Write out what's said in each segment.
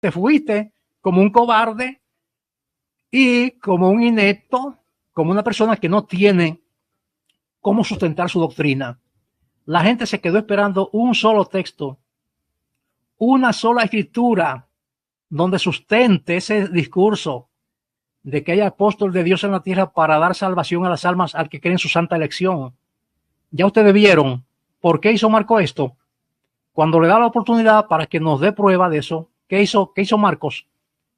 te fuiste como un cobarde y como un inepto, como una persona que no tiene cómo sustentar su doctrina. La gente se quedó esperando un solo texto, una sola escritura donde sustente ese discurso de que hay apóstol de Dios en la tierra para dar salvación a las almas al que cree en su santa elección. Ya ustedes vieron por qué hizo Marco esto. Cuando le da la oportunidad para que nos dé prueba de eso, ¿qué hizo Marcos?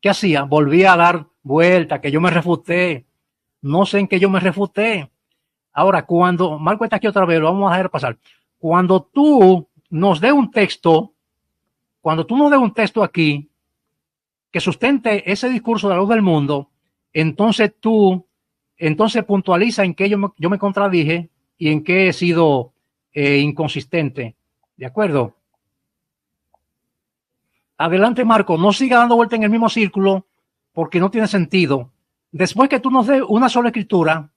¿Qué hacía? Volvía a dar vuelta, que yo me refuté. No sé en qué yo me refuté. Ahora, cuando Marco está aquí otra vez, lo vamos a dejar pasar. Cuando tú nos dé un texto, aquí que sustente ese discurso de la luz del mundo, entonces puntualiza en qué yo me contradije y en qué he sido inconsistente. ¿De acuerdo? Adelante, Marco, no siga dando vuelta en el mismo círculo porque no tiene sentido. Después que tú nos des una sola escritura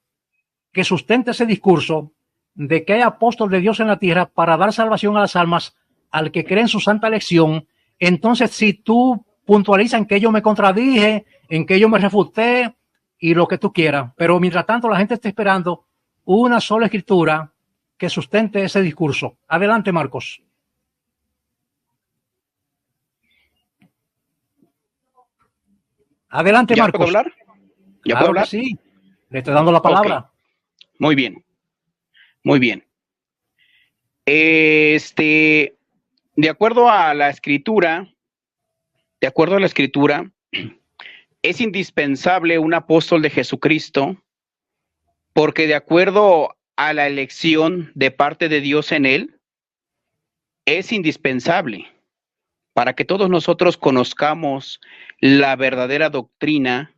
que sustente ese discurso de que hay apóstol de Dios en la tierra para dar salvación a las almas al que cree en su santa elección, entonces si tú puntualizas en que yo me contradije, en que yo me refuté y lo que tú quieras, pero mientras tanto la gente está esperando una sola escritura que sustente ese discurso. Adelante, Marcos. Adelante, ¿Ya Marcos. puedo hablar? ¿Ya claro puedo hablar? Sí, le estoy dando la palabra. Okay. Muy bien. Muy bien. De acuerdo a la escritura, es indispensable un apóstol de Jesucristo, porque de acuerdo a la elección de parte de Dios en él, es indispensable para que todos nosotros conozcamos la verdadera doctrina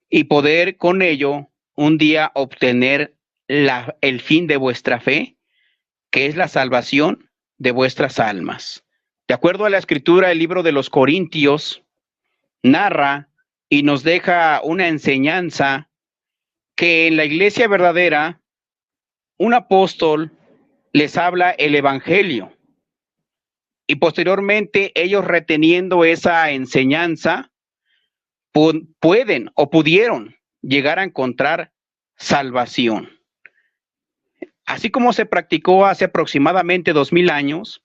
y poder con ello un día obtener el fin de vuestra fe, que es la salvación de vuestras almas. De acuerdo a la escritura, el libro de los Corintios narra y nos deja una enseñanza que en la iglesia verdadera un apóstol les habla el evangelio y posteriormente ellos reteniendo esa enseñanza pueden o pudieron llegar a encontrar salvación. Así como se practicó hace aproximadamente 2000 años,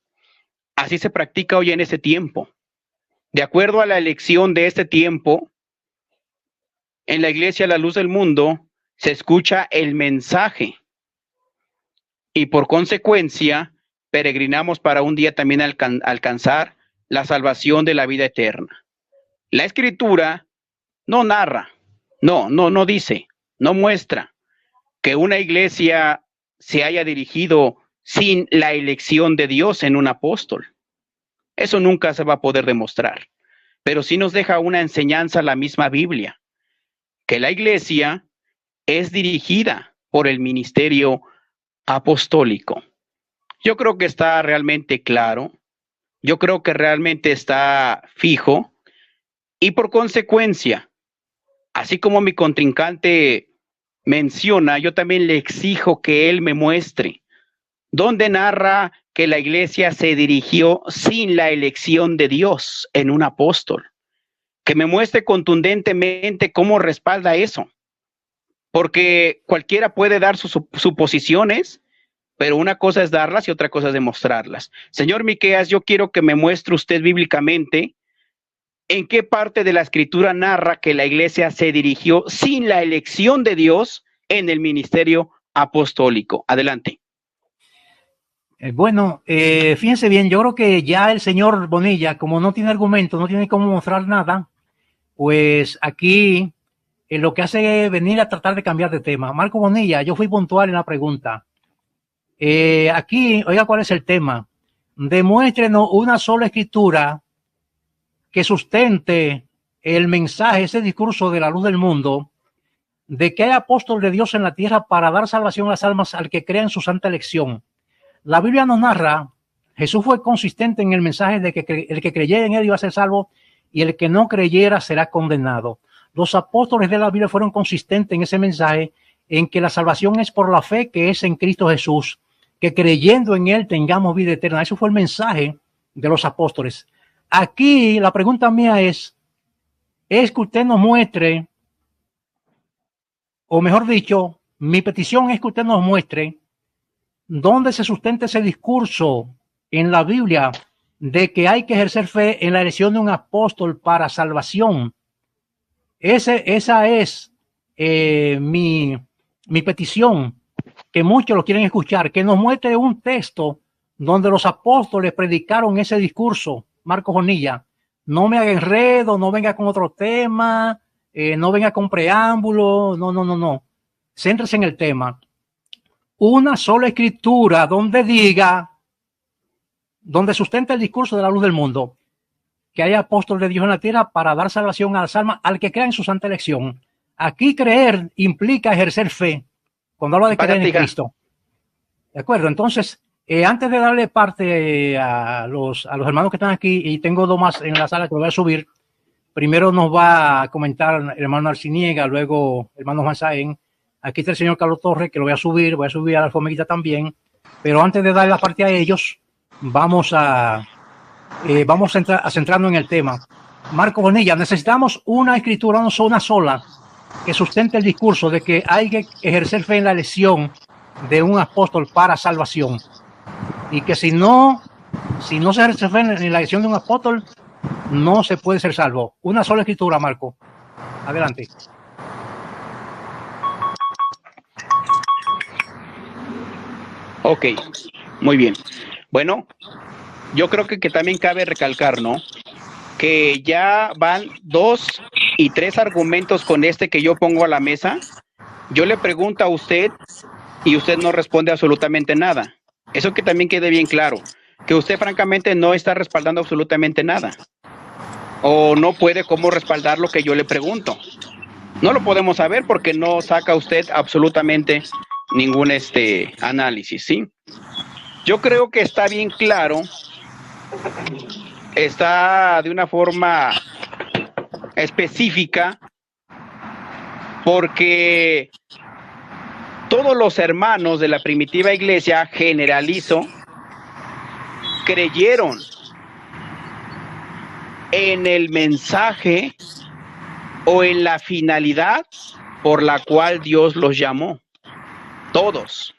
así se practica hoy en ese tiempo. De acuerdo a la elección de este tiempo, en la iglesia La Luz del Mundo se escucha el mensaje y por consecuencia peregrinamos para un día también alcanzar la salvación de la vida eterna. La escritura no narra, no dice, no muestra que una iglesia se haya dirigido sin la elección de Dios en un apóstol. Eso nunca se va a poder demostrar, pero sí nos deja una enseñanza la misma Biblia, que la iglesia es dirigida por el ministerio apostólico. Yo creo que está realmente claro, yo creo que realmente está fijo y por consecuencia, así como mi contrincante menciona, yo también le exijo que él me muestre dónde narra que la iglesia se dirigió sin la elección de Dios en un apóstol. Que me muestre contundentemente cómo respalda eso. Porque cualquiera puede dar sus suposiciones, pero una cosa es darlas y otra cosa es demostrarlas. Señor Miqueas, yo quiero que me muestre usted bíblicamente en qué parte de la escritura narra que la iglesia se dirigió sin la elección de Dios en el ministerio apostólico. Adelante. Bueno, fíjense bien, yo creo que ya el señor Bonilla, como no tiene argumento, no tiene cómo mostrar nada, pues aquí lo que hace es venir a tratar de cambiar de tema. Marco Bonilla, yo fui puntual en la pregunta. Aquí, oiga, ¿cuál es el tema? Demuéstrenos una sola escritura que sustente el mensaje, ese discurso de la luz del mundo, de que hay apóstol de Dios en la tierra para dar salvación a las almas al que crea en su santa elección. La Biblia nos narra, Jesús fue consistente en el mensaje de que el que creyera en él iba a ser salvo y el que no creyera será condenado. Los apóstoles de la Biblia fueron consistentes en ese mensaje, en que la salvación es por la fe que es en Cristo Jesús, que creyendo en él tengamos vida eterna. Eso fue el mensaje de los apóstoles. aquí la pregunta mía es que usted nos muestre, o mejor dicho, mi petición es que usted nos muestre dónde se sustenta ese discurso en la Biblia de que hay que ejercer fe en la elección de un apóstol para salvación. Esa es mi petición, que muchos lo quieren escuchar, que nos muestre un texto donde los apóstoles predicaron ese discurso. Marcos Bonilla, no me haga enredo, no venga con otro tema, no venga con preámbulo, no. Céntrese en el tema. Una sola escritura donde diga, donde sustenta el discurso de la luz del mundo, que hay apóstol de Dios en la tierra para dar salvación a las almas al que crea en su santa elección. Aquí creer implica ejercer fe, cuando habla de creer en Cristo. ¿De acuerdo? Entonces, antes de darle parte a los hermanos que están aquí, y tengo dos más en la sala que lo voy a subir, primero nos va a comentar el hermano Arciniega, luego el hermano Juan Saén. Aquí está el señor Carlos Torres, que lo voy a subir a la Fomeguita también, pero antes de darle la parte a ellos, vamos a centrarnos en el tema. Marco Bonilla, necesitamos una escritura, no una sola, que sustente el discurso de que hay que ejercer fe en la elección de un apóstol para salvación, y que si no se ejerce fe en la elección de un apóstol, no se puede ser salvo. Una sola escritura, Marco. Adelante. Ok, muy bien. Bueno, yo creo que también cabe recalcar, ¿no?, que ya van 2 y 3 argumentos con este que yo pongo a la mesa. Yo le pregunto a usted y usted no responde absolutamente nada. Eso que también quede bien claro, que usted francamente no está respaldando absolutamente nada, o no puede cómo respaldar lo que yo le pregunto. No lo podemos saber porque no saca usted absolutamente ningún análisis, ¿sí? Yo creo que está bien claro, está de una forma específica, porque todos los hermanos de la primitiva iglesia, generalizo, creyeron en el mensaje o en la finalidad por la cual Dios los llamó. Todos.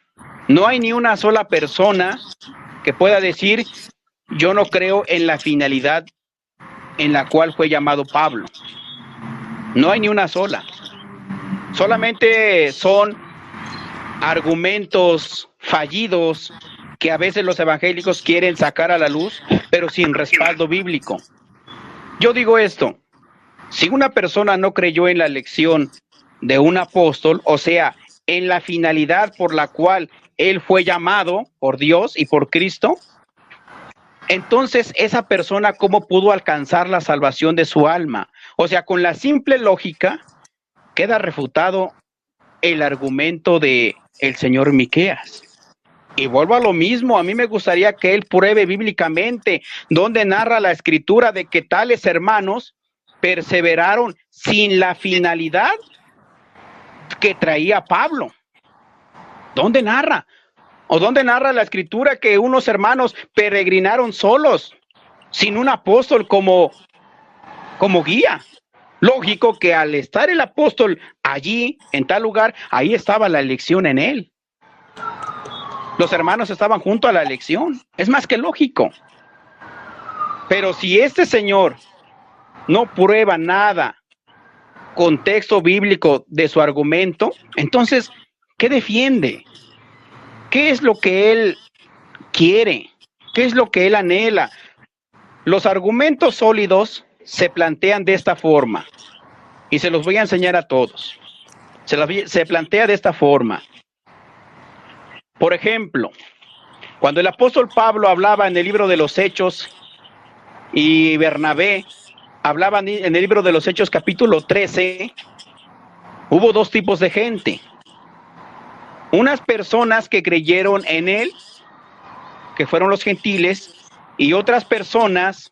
No hay ni una sola persona que pueda decir: yo no creo en la finalidad en la cual fue llamado Pablo. No hay ni una sola. Solamente son argumentos fallidos que a veces los evangélicos quieren sacar a la luz, pero sin respaldo bíblico. Yo digo esto: si una persona no creyó en la elección de un apóstol, o sea, en la finalidad por la cual él fue llamado por Dios y por Cristo, entonces esa persona, ¿cómo pudo alcanzar la salvación de su alma? O sea, con la simple lógica queda refutado el argumento de el señor Miqueas. Y vuelvo a lo mismo, a mí me gustaría que él pruebe bíblicamente donde narra la escritura de que tales hermanos perseveraron sin la finalidad que traía Pablo. ¿Dónde narra? ¿O dónde narra la escritura que unos hermanos peregrinaron solos, sin un apóstol como guía? Lógico que al estar el apóstol allí, en tal lugar, ahí estaba la elección en él. Los hermanos estaban junto a la elección. Es más que lógico. Pero si este señor no prueba nada, contexto bíblico de su argumento, entonces, ¿qué defiende? ¿Qué es lo que él quiere? ¿Qué es lo que él anhela? Los argumentos sólidos se plantean de esta forma, y se los voy a enseñar a todos. Se plantea de esta forma. Por ejemplo, cuando el apóstol Pablo hablaba en el libro de los Hechos y Bernabé hablaban en el libro de los Hechos capítulo 13, hubo 2 tipos de gente. Unas personas que creyeron en él, que fueron los gentiles, y otras personas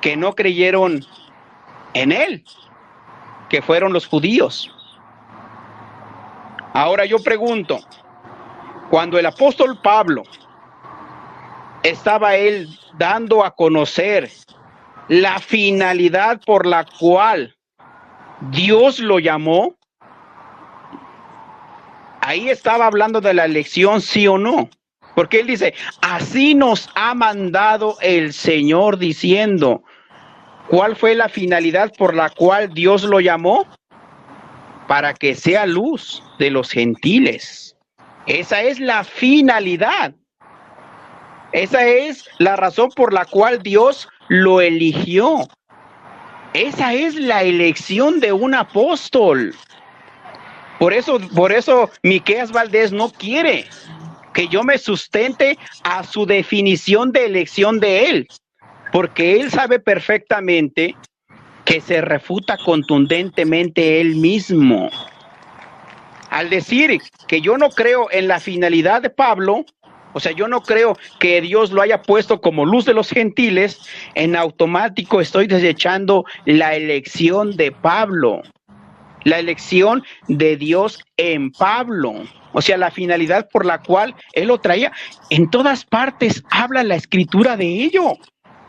que no creyeron en él, que fueron los judíos. Ahora yo pregunto, cuando el apóstol Pablo estaba él dando a conocer la finalidad por la cual Dios lo llamó, ahí estaba hablando de la elección, sí o no. Porque él dice, así nos ha mandado el Señor diciendo, ¿cuál fue la finalidad por la cual Dios lo llamó? Para que sea luz de los gentiles. Esa es la finalidad. Esa es la razón por la cual Dios lo eligió. Esa es la elección de un apóstol. Por eso Miqueas Valdés no quiere que yo me sustente a su definición de elección de él, porque él sabe perfectamente que se refuta contundentemente él mismo. Al decir que yo no creo en la finalidad de Pablo, o sea, yo no creo que Dios lo haya puesto como luz de los gentiles, en automático estoy desechando la elección de Pablo, la elección de Dios en Pablo. O sea, la finalidad por la cual él lo traía. En todas partes habla la escritura de ello.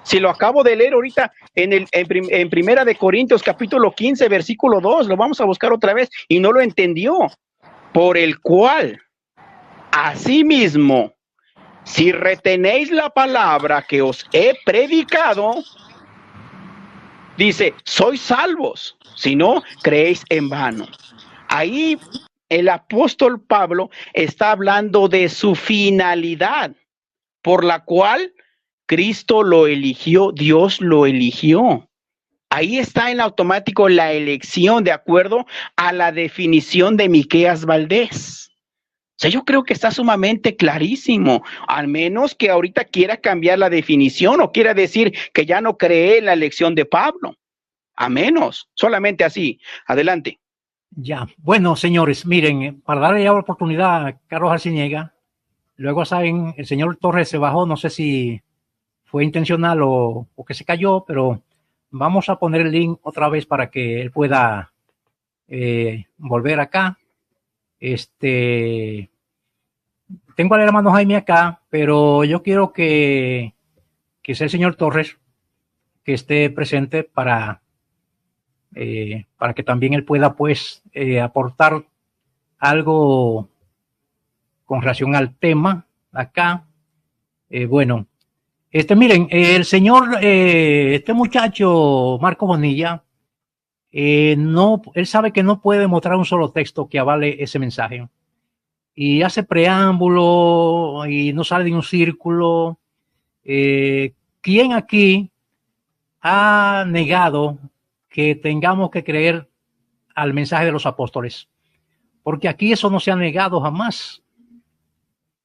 Si lo acabo de leer ahorita en Primera de Corintios, capítulo 15, versículo 2, lo vamos a buscar otra vez, y no lo entendió. Por el cual, asimismo, si retenéis la palabra que os he predicado, dice, sois salvos, si no, creéis en vano. Ahí el apóstol Pablo está hablando de su finalidad, por la cual Cristo lo eligió, Dios lo eligió. Ahí está en automático la elección de acuerdo a la definición de Miqueas Valdés. O sea, yo creo que está sumamente clarísimo, al menos que ahorita quiera cambiar la definición o quiera decir que ya no cree en la elección de Pablo. A menos, solamente así. Adelante. Ya, bueno, señores, miren, para darle ya la oportunidad a Carlos Arciniega, luego saben, el señor Torres se bajó, no sé si fue intencional o que se cayó, pero vamos a poner el link otra vez para que él pueda volver acá. Tengo al hermano Jaime acá, pero yo quiero que sea el señor Torres que esté presente para que también él pueda pues aportar algo con relación al tema acá. Bueno, miren, el señor, este muchacho Marco Bonilla, no, él sabe que no puede mostrar un solo texto que avale ese mensaje. Y hace preámbulo y no sale de un círculo. ¿Quién aquí ha negado que tengamos que creer al mensaje de los apóstoles? Porque aquí eso no se ha negado jamás,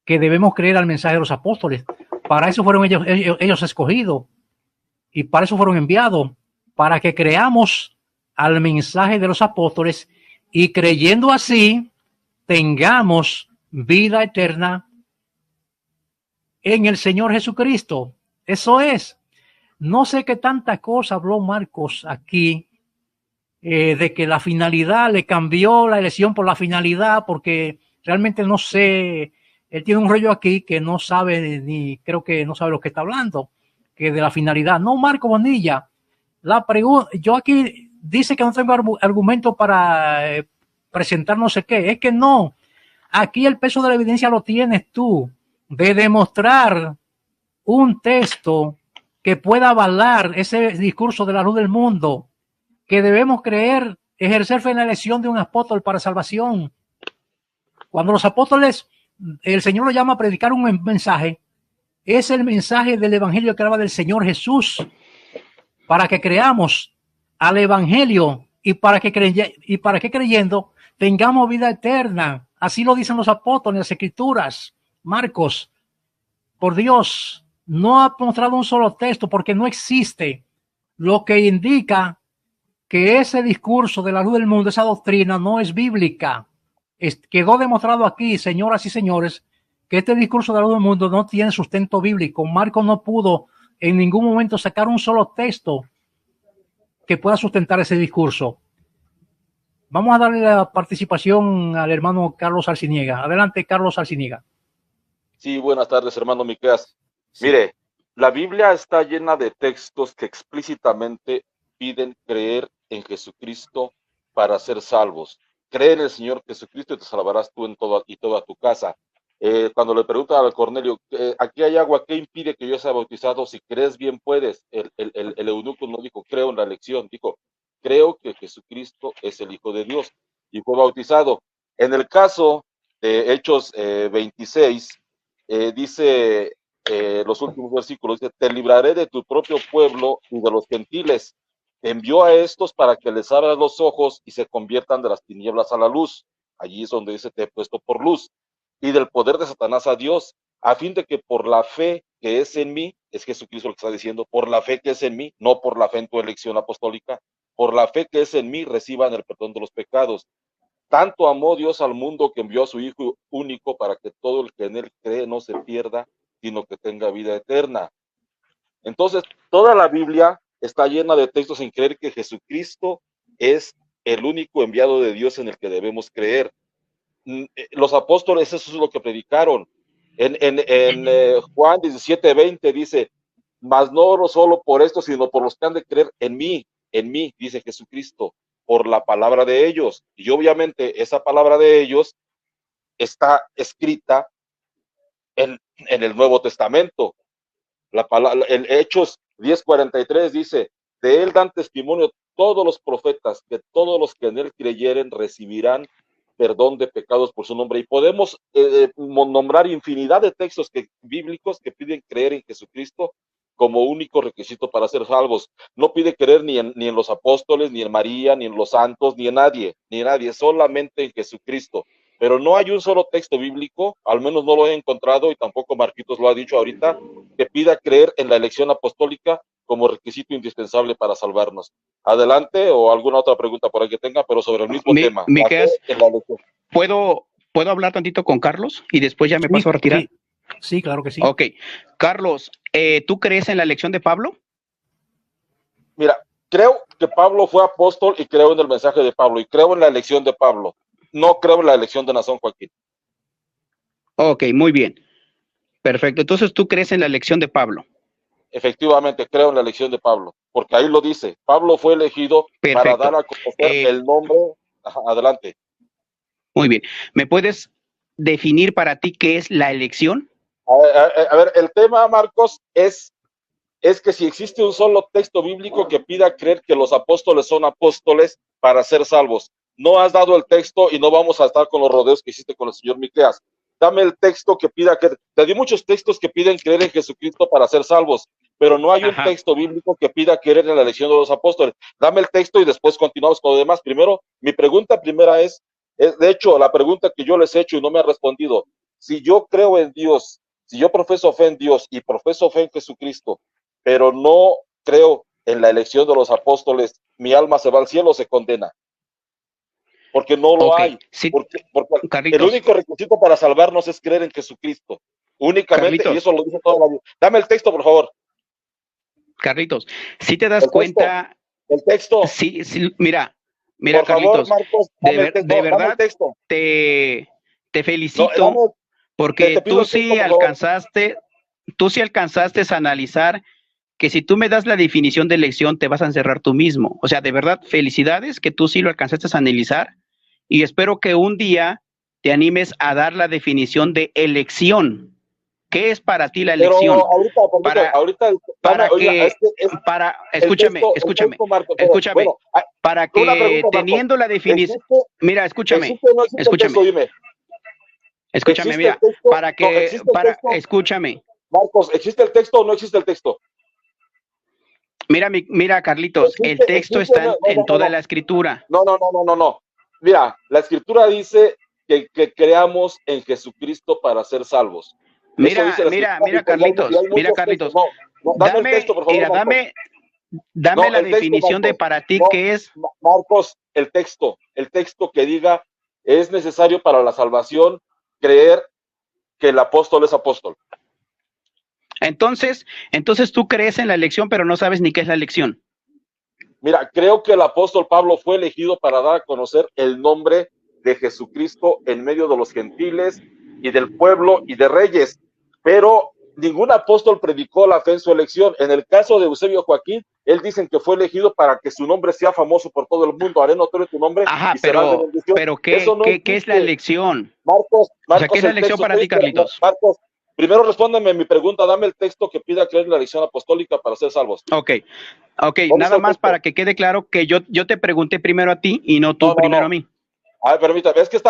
que debemos creer al mensaje de los apóstoles. Para eso fueron ellos escogidos y para eso fueron enviados, para que creamos al mensaje de los apóstoles y creyendo así tengamos vida eterna en el Señor Jesucristo. Eso es. No sé qué tanta cosa habló Marcos aquí, de que la finalidad le cambió la elección por la finalidad, porque realmente no sé, él tiene un rollo aquí que no sabe, ni creo que no sabe lo que está hablando, que de la finalidad. No, Marco Bonilla, la pregunta, yo aquí dice que no tengo argumento para presentar no sé qué, es que no, aquí el peso de la evidencia lo tienes tú, de demostrar un texto que pueda avalar ese discurso de la luz del mundo, que debemos creer, ejercer fe en la elección de un apóstol para salvación. Cuando los apóstoles, el Señor los llama a predicar un mensaje, es el mensaje del evangelio que habla del Señor Jesús, para que creamos al evangelio y para que creyendo tengamos vida eterna. Así lo dicen los apóstoles en las escrituras. Marcos, por Dios, no ha mostrado un solo texto porque no existe, lo que indica que ese discurso de la luz del mundo, esa doctrina no es bíblica. Quedó demostrado aquí, señoras y señores, que este discurso de la luz del mundo no tiene sustento bíblico. Marcos no pudo en ningún momento sacar un solo texto que pueda sustentar ese discurso. Vamos a darle la participación al hermano Carlos Arciniega. Adelante, Carlos Arciniega. Sí, buenas tardes, hermano Miqueas. Sí. Mire, La Biblia está llena de textos que explícitamente piden creer en Jesucristo para ser salvos. Cree en el Señor Jesucristo y te salvarás tú en toda tu casa. Cuando le preguntan a Cornelio, aquí hay agua, ¿qué impide que yo sea bautizado? Si crees bien puedes. El eunuco no dijo, creo en la elección, dijo, creo que Jesucristo es el Hijo de Dios y fue bautizado. En el caso de Hechos 26, dice los últimos versículos, dice, te libraré de tu propio pueblo y de los gentiles. Envió a estos para que les abras los ojos y se conviertan de las tinieblas a la luz. Allí es donde dice, te he puesto por luz. Y del poder de Satanás a Dios, a fin de que por la fe que es en mí, es Jesucristo lo que está diciendo, por la fe que es en mí, no por la fe en tu elección apostólica, por la fe que es en mí, reciban el perdón de los pecados. Tanto amó Dios al mundo que envió a su Hijo único para que todo el que en él cree no se pierda, sino que tenga vida eterna. Entonces, toda la Biblia está llena de textos en creer que Jesucristo es el único enviado de Dios en el que debemos creer. Los apóstoles eso es lo que predicaron. En Juan 17:20 dice, mas no solo por esto, sino por los que han de creer en mí, dice Jesucristo, por la palabra de ellos. Y obviamente esa palabra de ellos está escrita en el Nuevo Testamento. En Hechos 10:43 dice, de él dan testimonio todos los profetas, que todos los que en él creyeren recibirán perdón de pecados por su nombre. Y podemos nombrar infinidad de textos bíblicos que piden creer en Jesucristo como único requisito para ser salvos. No pide creer ni en los apóstoles, ni en María, ni en los santos, ni en nadie, solamente en Jesucristo. Pero no hay un solo texto bíblico, al menos no lo he encontrado, y tampoco Marquitos lo ha dicho ahorita, que pida creer en la elección apostólica como requisito indispensable para salvarnos. Adelante, o alguna otra pregunta por ahí que tenga, pero sobre el mismo tema. ¿Puedo hablar tantito con Carlos y después ya me paso a retirar? Sí, claro que sí. Ok. Carlos, ¿tú crees en la elección de Pablo? Mira, creo que Pablo fue apóstol y creo en el mensaje de Pablo y creo en la elección de Pablo. No creo en la elección de Nazón Joaquín. Ok, muy bien. Perfecto. Entonces, ¿tú crees en la elección de Pablo? Efectivamente, creo en la elección de Pablo, porque ahí lo dice. Pablo fue elegido para dar a conocer el nombre. Adelante. Muy bien. ¿Me puedes definir para ti qué es la elección? A ver, el tema, Marcos, es que si existe un solo texto bíblico que pida creer que los apóstoles son apóstoles para ser salvos. No has dado el texto y no vamos a estar con los rodeos que hiciste con el señor Miqueas. Dame el texto que pida que... Te di muchos textos que piden creer en Jesucristo para ser salvos, pero no hay un texto bíblico que pida creer en la elección de los apóstoles. Dame el texto y después continuamos con lo demás. Primero, mi pregunta primera es, de hecho, la pregunta que yo les he hecho y no me ha respondido, si yo creo en Dios, si yo profeso fe en Dios y profeso fe en Jesucristo, pero no creo en la elección de los apóstoles, ¿mi alma se va al cielo o se condena? Porque no lo hay. Sí. Porque el único requisito para salvarnos es creer en Jesucristo. Únicamente, Carlitos, y eso lo dice toda la Biblia. Dame el texto, por favor. Carlitos, si te das cuenta... El texto. Sí, mira, por Carlitos, favor, Marcos, de verdad te felicito porque tú sí alcanzaste a analizar que si tú me das la definición de elección te vas a encerrar tú mismo. O sea, de verdad, felicidades que tú sí lo alcanzaste a analizar y espero que un día te animes a dar la definición de elección. ¿Qué es para ti la elección? Escúchame, para que teniendo la definición, mira, escúchame, mira, escúchame. Marcos, ¿existe el texto o no existe el texto? Mira, Carlitos, el texto está en toda la escritura. No. Mira, la escritura dice que creamos en Jesucristo para ser salvos. Mira, Carlitos, dame la definición de para ti que es. Marcos, el texto que diga es necesario para la salvación creer que el apóstol es apóstol. Entonces tú crees en la elección, pero no sabes ni qué es la elección. Mira, creo que el apóstol Pablo fue elegido para dar a conocer el nombre de Jesucristo en medio de los gentiles y del pueblo y de reyes, pero ningún apóstol predicó la fe en su elección. En el caso de Eusebio Joaquín, él dicen que fue elegido para que su nombre sea famoso por todo el mundo. Haré notorio tu nombre. Ajá, y serás de bendición. pero ¿qué es la elección? Marcos, O sea, ¿qué es la elección para ti, Carlitos? Marcos, primero respóndeme mi pregunta. Dame el texto que pida creer en la elección apostólica para ser salvos. Ok, nada más para que quede claro que yo te pregunté primero a ti y no tú primero a mí. A ver, permítame, es que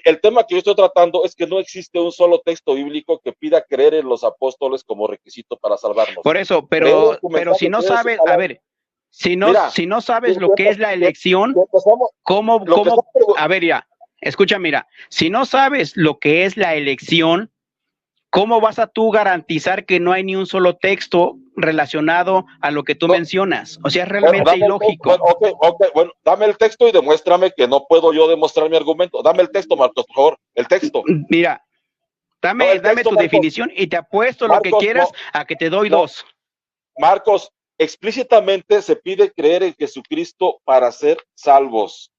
el tema que yo estoy tratando es que no existe un solo texto bíblico que pida creer en los apóstoles como requisito para salvarnos. Por eso, pero si no sabes, a ver, si no sabes lo que es la elección, ¿cómo? A ver, ya, escucha, mira, si no sabes lo que es la elección, ¿cómo vas a tú garantizar que no hay ni un solo texto relacionado a lo que tú mencionas? O sea, es realmente ilógico. Bueno, dame el texto y demuéstrame que no puedo yo demostrar mi argumento. Dame el texto, Marcos, por favor, el texto. Mira, dame tu Marcos, definición y te apuesto Marcos, lo que quieras a que te doy dos. Marcos, explícitamente se pide creer en Jesucristo para ser salvos.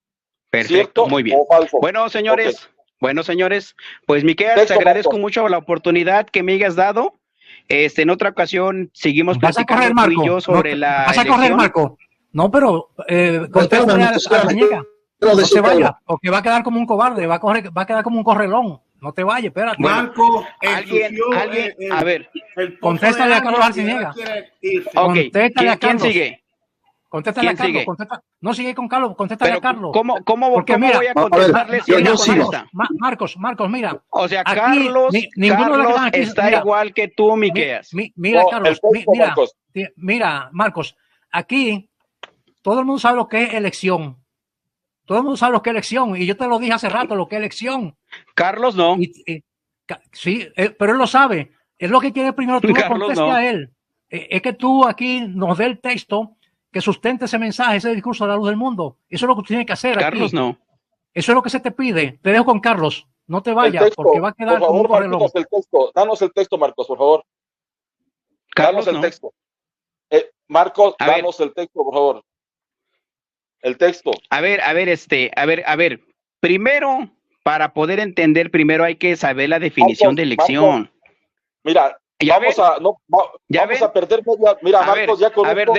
Perfecto, ¿cierto muy bien. Bueno, señores. Bueno, señores, pues Miqueas, te agradezco mucho la oportunidad que me hayas dado. En otra ocasión seguimos platicando tú y yo sobre la ¿Vas a correr, Marco? No, pero contéstale a la muñeca. No se vaya, porque va a quedar como un cobarde, va a quedar como un correlón. No te vayas, espérate. Marco, alguien, a ver. Contéstale a Carlos Arciniega. Ok, ¿quién sigue? Contéstale a Carlos. No sigue con Carlos, contéstale a Carlos. ¿Cómo voy a contestarle si ella contesta? Marcos, mira. O sea, Carlos está igual que tú, Miqueas. Mira, Carlos, mira, Marcos, aquí todo el mundo sabe lo que es elección. Todo el mundo sabe lo que es elección. Y yo te lo dije hace rato, lo que es elección. Carlos no. Sí, pero él lo sabe. Es lo que quiere primero tú le contestes a él. Es que tú aquí nos dé el texto que sustente ese mensaje, ese discurso a la luz del mundo. Eso es lo que tú tienes que hacer. Carlos aquí. No. Eso es lo que se te pide. Te dejo con Carlos. No te vayas, porque va a quedar como un reloj. Danos el texto, Marcos, por favor. Carlos, danos el texto. Marcos, danos el texto, por favor. El texto. A ver. Primero, para poder entender, primero hay que saber la definición de elección. Marcos, mira, vamos a perder media. Mira, Marcos, ya con esto.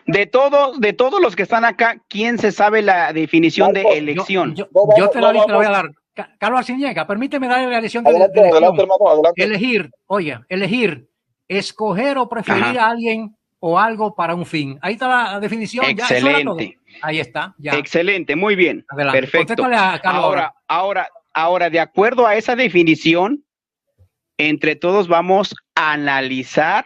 De todos los que están acá, ¿quién se sabe la definición Marcos, de elección? Yo te la voy a dar. Carlos Arciniega, permíteme darle la elección de elección. Adelante, hermano, adelante. Elegir, escoger o preferir a alguien o algo para un fin. Ahí está la definición. Excelente. Ahí está. Ya. Excelente, muy bien. Adelante. Perfecto. A Carlos ahora, de acuerdo a esa definición, entre todos vamos a analizar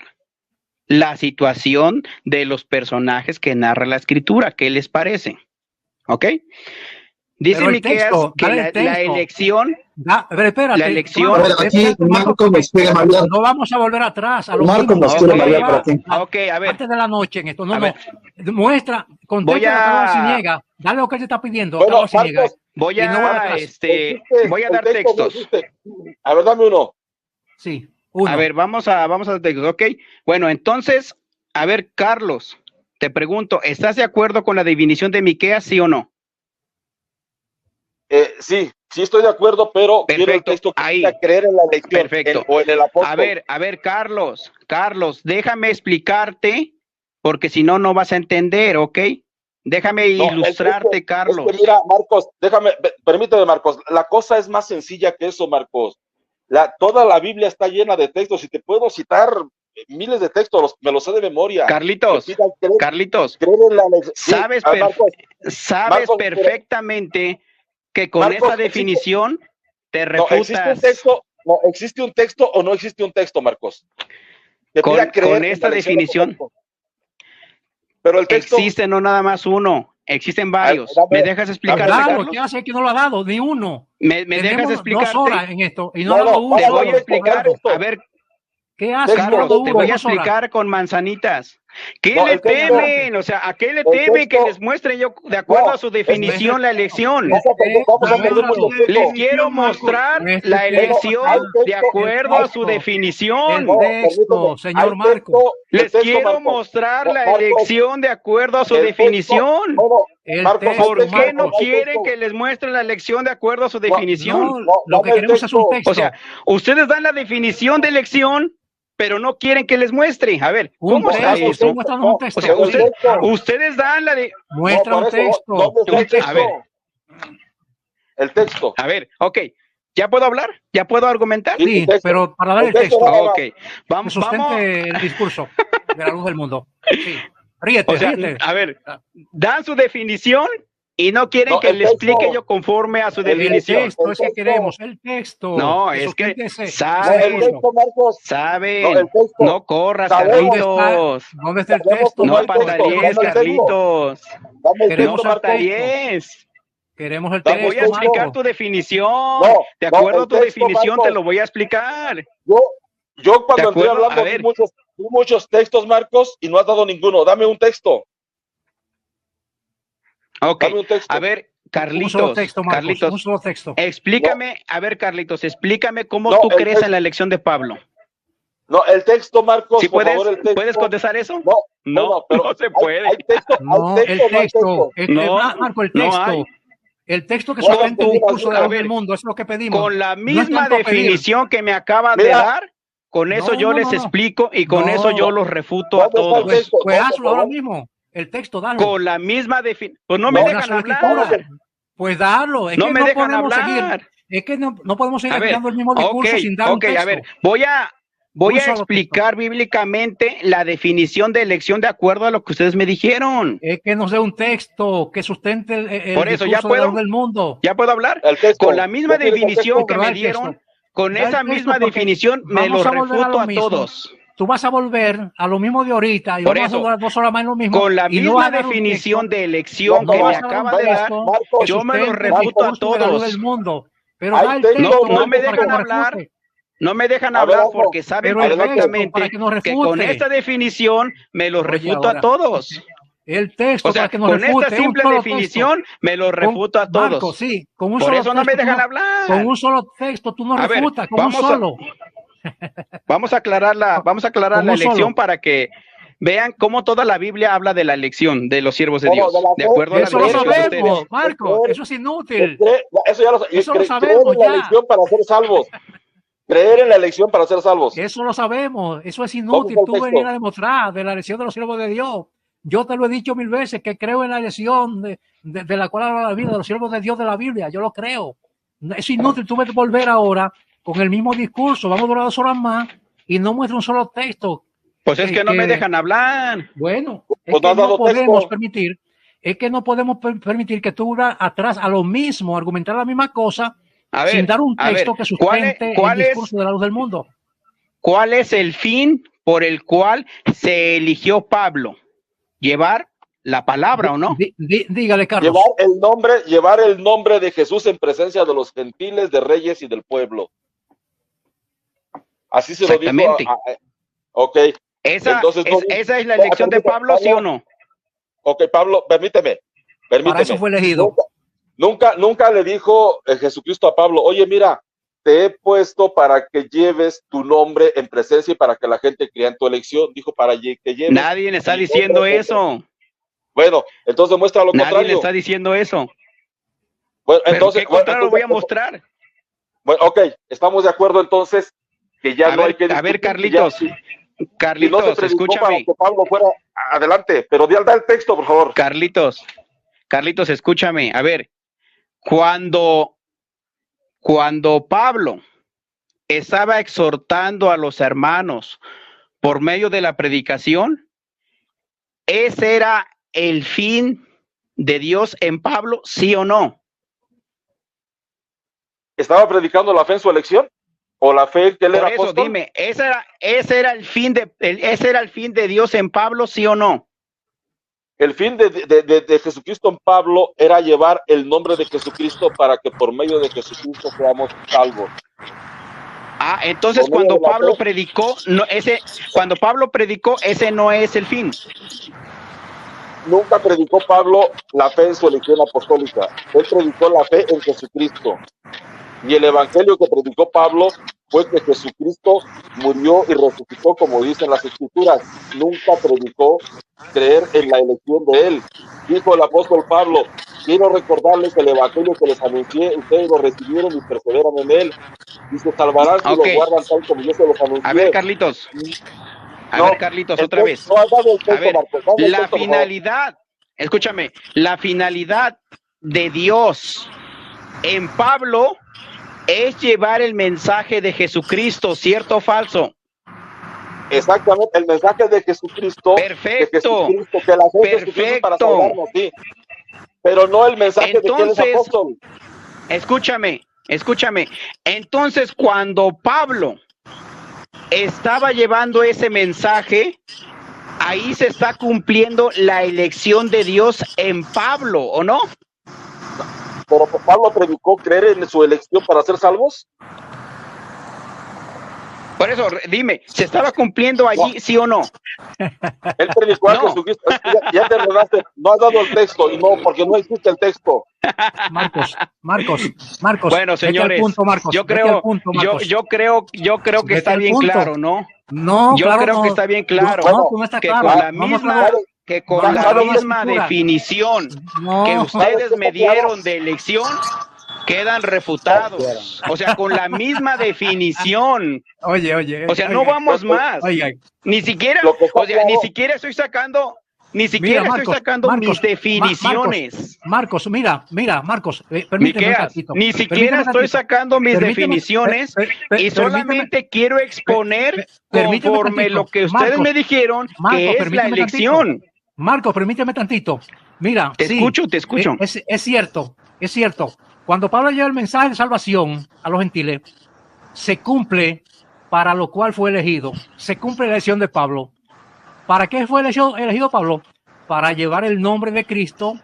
la situación de los personajes que narra la escritura. ¿Qué les parece? ¿Ok? Dice Miqueas que la elección... espérate. La elección... A ver, aquí Marco nos quiere marear. No vamos a volver atrás. Marco nos quiere marear por aquí. Ok, a ver. Antes de la noche en esto. Muestra, contesta a Carlos Arciniega. Dale lo que él te está pidiendo. Bueno, Carlos Arciniega. Voy a dar textos. A ver, dame uno. Sí, uno. A ver, vamos a dar textos, ¿ok? Bueno, entonces, a ver, Carlos, te pregunto, ¿estás de acuerdo con la definición de Miqueas, sí o no? Sí estoy de acuerdo, pero perfecto, quiero el texto que ahí. Creer en la elección. Perfecto. O en el apóstol. A ver, Carlos, déjame explicarte, porque si no, no vas a entender, ¿ok? Déjame ilustrarte, Carlos. Es que mira, Marcos, permíteme, Marcos, la cosa es más sencilla que eso, Marcos. Toda la Biblia está llena de textos y te puedo citar miles de textos, me los sé de memoria. Carlitos, sabes perfectamente que con Marcos, esa definición te refutas. ¿Existe un texto o no existe un texto, Marcos? Con esta definición. Pero el texto existe no nada más uno, existen varios. ¿Me dejas explicar? ¿Qué hace que no lo ha dado? Ni uno. ¿Me dejas explicarte? 2 horas en esto y no ha dado uno. Te voy a explicar. A ver, ¿qué hace? Carlos, te voy a explicar con manzanitas. ¿Qué le temen? O sea, ¿a qué le temen que les muestre yo de acuerdo a su definición la elección? Les quiero mostrar la elección de acuerdo a su definición. Señor Marco. Les quiero mostrar la elección de acuerdo a su definición. ¿Por qué no quieren que les muestre la elección de acuerdo a su definición? Lo que queremos es un texto. O sea, ustedes dan la definición de elección, pero no quieren que les muestre. A ver, Un ¿cómo está texto, eso? muéstranos un texto. O sea, El texto. ustedes dan la de... Muestra No, un por eso, texto. ¿dónde está el texto? A ver. El texto. A ver, ok. ¿Ya puedo hablar? ¿Ya puedo argumentar? Sí. Sí, el texto. pero para dar el El texto texto, nada más. Ok. que Vamos. sustente el discurso de la luz del mundo. Sí. Ríete, O sea, ríete. a ver, dan su definición y no quieren No, que el le explique texto. yo conforme a su El El definición. texto el es que texto. queremos, el texto. No, es que sustente ese No, el saben, texto, Marcos. saben. No, el texto. No corras, Sabemos. Carlitos. ¿Dónde está el Sabemos texto? que No hay texto. patalees, Dame el texto. Carlitos. Dame el Queremos No texto, el Marcos. patalees. Queremos el Te Te voy a texto, explicar Marco. tu definición. No, De no, acuerdo a el tu texto, definición, Marcos. te lo voy a explicar. Yo cuando ¿De entré acuerdo? hablando A ver. vi muchos textos, Marcos, y no has dado ninguno. Dame un texto. Ok. Dame un texto. A ver, Un solo Carlitos. texto, Marcos. Carlitos. Un solo texto. Explícame, a ver, Carlitos, explícame cómo No, tú el crees texto. en la elección de Pablo. No, el texto, Marcos, ¿Sí por puedes, favor, el texto. puedes contestar eso? No, No, pero no se puede. Hay texto, No, hay el texto, no hay texto. texto. No, Marco, el no texto. hay. El texto que No, sustenta el tú, discurso de la a luz ver, del mundo, es lo que pedimos. Con la No es misma tanto pedir. definición que me acaban de Mira. dar, con eso No, yo no, les no, no. explico y con No. eso yo los refuto a ¿Dónde está el todos. texto? Pues ¿Dónde, hazlo ahora por favor? mismo. El texto, dalo. Con la misma definición. Pues no me No, dejan una sola hablar. escritura. Pues darlo. Es No que me no dejan podemos seguir. hablar. Es que no podemos seguir A ver, dando el mismo discurso sin dar un ok, texto. a ver, voy Un a solo explicar bíblicamente la definición de elección de acuerdo a lo que ustedes me dijeron. Es que nos dé un texto que sustente el Por eso, ¿ya discurso de la puedo? luz del mundo. ¿Ya puedo hablar? El texto. Con la misma ¿Ya tienes el definición texto? que Da me el dieron, texto. con Da el esa texto misma porque definición me vamos lo a volver a refuto lo a mismo. todos. Tú vas a volver a lo mismo de ahorita y Por vamos eso, a durar 2 horas más en lo mismo. Con la y no vas misma a dar un definición texto, de elección No que me vas a dar un acaban de dar, texto Marcos, que yo me lo sustente el refuto a discurso de la luz todos. del mundo. Pero Hay da el texto, texto, No me Marco, para dejan que nos hablar. refute. No me dejan A ver, hablar hazlo. porque saben Pero el texto, perfectamente para que nos que con refute. esta definición me los Oye, refuto ahora. a todos. El texto O sea, para que nos con refute. esta un simple solo definición me los refuto a todos. Marco, sí, con un Por solo eso no me texto, dejan tú hablar. Con un solo texto tú nos A ver, refutas, con un vamos a- solo. Vamos a aclarar la Con elección un solo. para que vean cómo toda la Biblia habla de la elección de los siervos de ¿Cómo? Dios, De la de acuerdo a la Eso lo elección de sabemos, ustedes. Marco, eso es inútil. Eso ya lo Eso lo creer sabemos en la ya. elección para ser salvos. Creer en la elección para ser salvos. Eso lo sabemos, eso es ¿Dónde inútil. está el Tú texto? venir a demostrar de la elección de los siervos de Dios. Yo te lo he dicho 1000 veces que creo en la elección de la cual habla la Biblia, de los siervos de Dios de la Biblia. Yo lo creo. Es inútil tú volver ahora con el mismo discurso. Vamos a durar 2 horas más y no muestra un solo texto. Pues es que no me dejan hablar. Bueno, es Pues no que has no dado podemos texto. permitir, es que no podemos permitir que tú vas atrás a lo mismo, argumentar la misma cosa, A ver, sin dar un a ver, texto que sustente ¿cuál el es- discurso de la luz del mundo. ¿Cuál es el fin por el cual se eligió Pablo? ¿Llevar la palabra o no? Dígale, Carlos. Llevar el nombre de Jesús en presencia de los gentiles, de reyes y del pueblo. Así se lo dijo. Exactamente. Ok. Esa, Entonces, no- esa es la elección de Pablo, ¿sí o no? Ok, Pablo, permíteme. Para eso fue elegido. Nunca le dijo Jesucristo a Pablo, oye, mira, te he puesto para que lleves tu nombre en presencia y para que la gente crea en tu elección. Dijo, para que lleves. Nadie le está diciendo eso. Bueno, entonces muestra lo Nadie le contrario. está diciendo eso. Bueno, Pero entonces, ¿qué contrario entonces- voy a mostrar? Bueno, ok, estamos de acuerdo entonces que ya A no ver, hay que a ver, discutir, Carlitos, que ya- y no se Carlitos, predicó escúchame. para que Pablo fuera adelante, pero da el texto, por favor. Carlitos, escúchame. A ver, cuando Pablo estaba exhortando a los hermanos por medio de la predicación, ¿ese era el fin de Dios en Pablo, sí o no? ¿Estaba predicando la fe en su elección? ¿O la fe que él Por era eso, apóstol? dime, ¿ese era el fin de Dios en Pablo, sí o no? El fin de Jesucristo en Pablo era llevar el nombre de Jesucristo para que por medio de Jesucristo seamos salvos. Ah, entonces Por medio cuando de la Pablo fe. predicó, ese no es el fin. Nunca predicó Pablo la fe en su elección apostólica. Él predicó la fe en Jesucristo. Y el evangelio que predicó Pablo fue que Jesucristo murió y resucitó, como dicen las escrituras. Nunca predicó creer en la elección de él. Dijo el apóstol Pablo, quiero recordarles que el evangelio que les anuncié, ustedes lo recibieron y perseveran en él. y se salvarán si Ok. lo guardan tal como yo se los anuncié. A ver, Carlitos. No, Otra vez. No has dado el texto, A ver, Marcos, dame el la texto, por favor. finalidad, escúchame, la finalidad de Dios en Pablo es llevar el mensaje de Jesucristo, ¿cierto o falso? Exactamente, el mensaje de Jesucristo. Perfecto. Que la fe de Jesucristo es para salvarnos, sí. Pero no el mensaje de que él es Entonces, apóstol. Escúchame. Entonces, cuando Pablo estaba llevando ese mensaje, ahí se está cumpliendo la elección de Dios en Pablo, ¿o no? Pero Pablo predicó creer en su elección para ser salvos. Por eso, dime, ¿se estaba cumpliendo allí, sí o no? Él predicó a No. Jesucristo. Es que ya te enredaste, no has dado el texto, y no, porque no existe el texto. Marcos. Bueno, vete al señores, punto, Marcos, yo vete creo, al punto, Marcos. yo creo que Vete está al bien punto. claro, ¿no? No, Yo claro, creo no. que está bien claro. No, no está que claro. con la Vamos a misma, hablar. que con Vamos a la hablar de misma escritura. definición No. que ustedes me dieron de elección, quedan refutados. O sea, con la misma definición. Oye. O sea, no vamos más. Oiga. Ni siquiera, Lo que está o sea, ni claro- siquiera estoy sacando, Mira, Marcos, mis definiciones. Marcos, mira, Marcos, permíteme un Miqueas, tantito. ni siquiera Permíteme estoy tantito. sacando mis Permíteme- definiciones per- y solamente quiero exponer permíteme conforme tantito. lo que ustedes Marcos, me dijeron Marcos, que es la permíteme elección. Marcos, permíteme tantito. Mira, Te sí, escucho. Es cierto. Cuando Pablo lleva el mensaje de salvación a los gentiles, se cumple para lo cual fue elegido. Se cumple la elección de Pablo. ¿Para qué fue elegido Pablo? Para llevar el nombre de Cristo.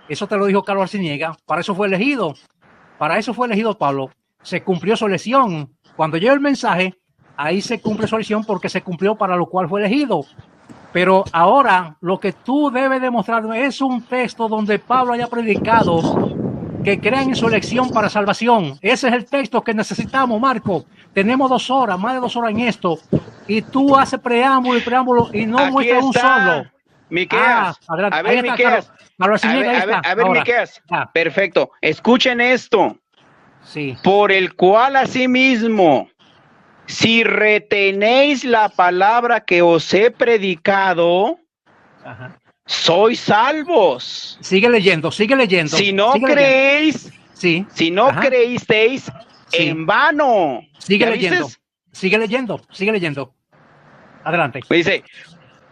Eso te lo dijo Carlos Arciniega. Para eso fue elegido. Para eso fue elegido Pablo. Se cumplió su elección. Cuando lleva el mensaje, ahí se cumple su elección porque se cumplió para lo cual fue elegido. Pero ahora lo que tú debes demostrarme es un texto donde Pablo haya predicado que crean en su elección para salvación. Ese es el texto que necesitamos, Marco. Tenemos 2 horas, más de 2 horas en esto, y tú haces preámbulo y no Aquí muestras un está, solo. Miqueas. Adelante. A Ahí ver, está, Miqueas. Carlos Arciniega, ahí está. A ver, Ahora. Miqueas. Ah, Perfecto. Escuchen esto. sí. Por el cual asimismo, si retenéis la palabra que os he predicado, Ajá. sois salvos. Sigue leyendo. Si no Sigue leyendo. creéis, Sí. si no Ajá. creísteis, Sí. en vano. Sigue ¿Ya leyendo. vistes? Sigue leyendo. Adelante. Dice,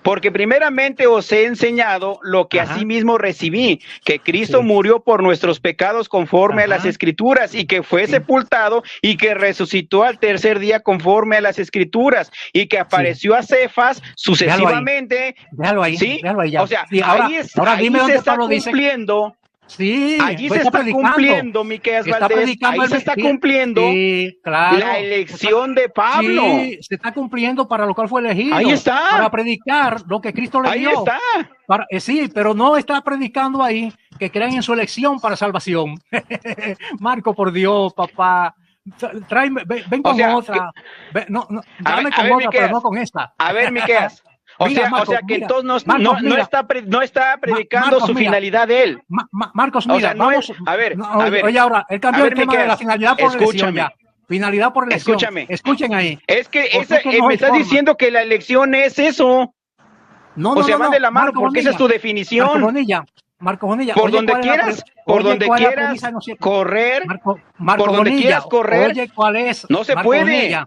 porque primeramente os he enseñado lo que Ajá. asimismo recibí, que Cristo Sí. murió por nuestros pecados conforme a las Ajá. Escrituras, y que fue Sí. sepultado y que resucitó al tercer día conforme a las Escrituras, y que apareció a Cefas sucesivamente. Déjalo ahí. ¿Sí? Déjalo ahí ya. O sea, Sí, ahí dime se dónde está Pablo dice. cumpliendo. Sí, Allí pues se está predicando. cumpliendo, Miqueas Está Valdés, predicando ahí el se está mensaje. cumpliendo Sí, claro. la elección de Pablo. Sí, se está cumpliendo para lo cual fue elegido. Ahí está. Para predicar lo que Cristo le Ahí dio. está. Sí, pero no está predicando ahí que crean en su elección para salvación. Marco, por Dios, papá. Tráeme, ven O con sea, otra. No, A dame ver, con otra, Miqueas. pero no con esta. A ver, Miqueas. O Mira, sea, Marcos, que mira. entonces Marcos, mira. no está predicando Marcos, su mira. finalidad de él. Marcos, O mira, sea, no vamos. es- a ver, no, a ver. Oye, ahora, él cambió A ver, el tema de Miqueas, la finalidad por elección escúchame. ya. Finalidad por elección. Escúchame. Escuchen ahí. Es que ¿Por esa, qué no me hay estás forma? diciendo que la elección es eso. No, O sea, van de la mano Marco porque esa es tu Bonilla. definición. Marco Bonilla. Por Oye, donde ¿cuál es la quieras, pre- por oye, donde ¿cuál es la quieras premisa de los- correr, Marco por donde Bonilla, quieras correr, oye, ¿cuál es? no se Marco puede. Bonilla,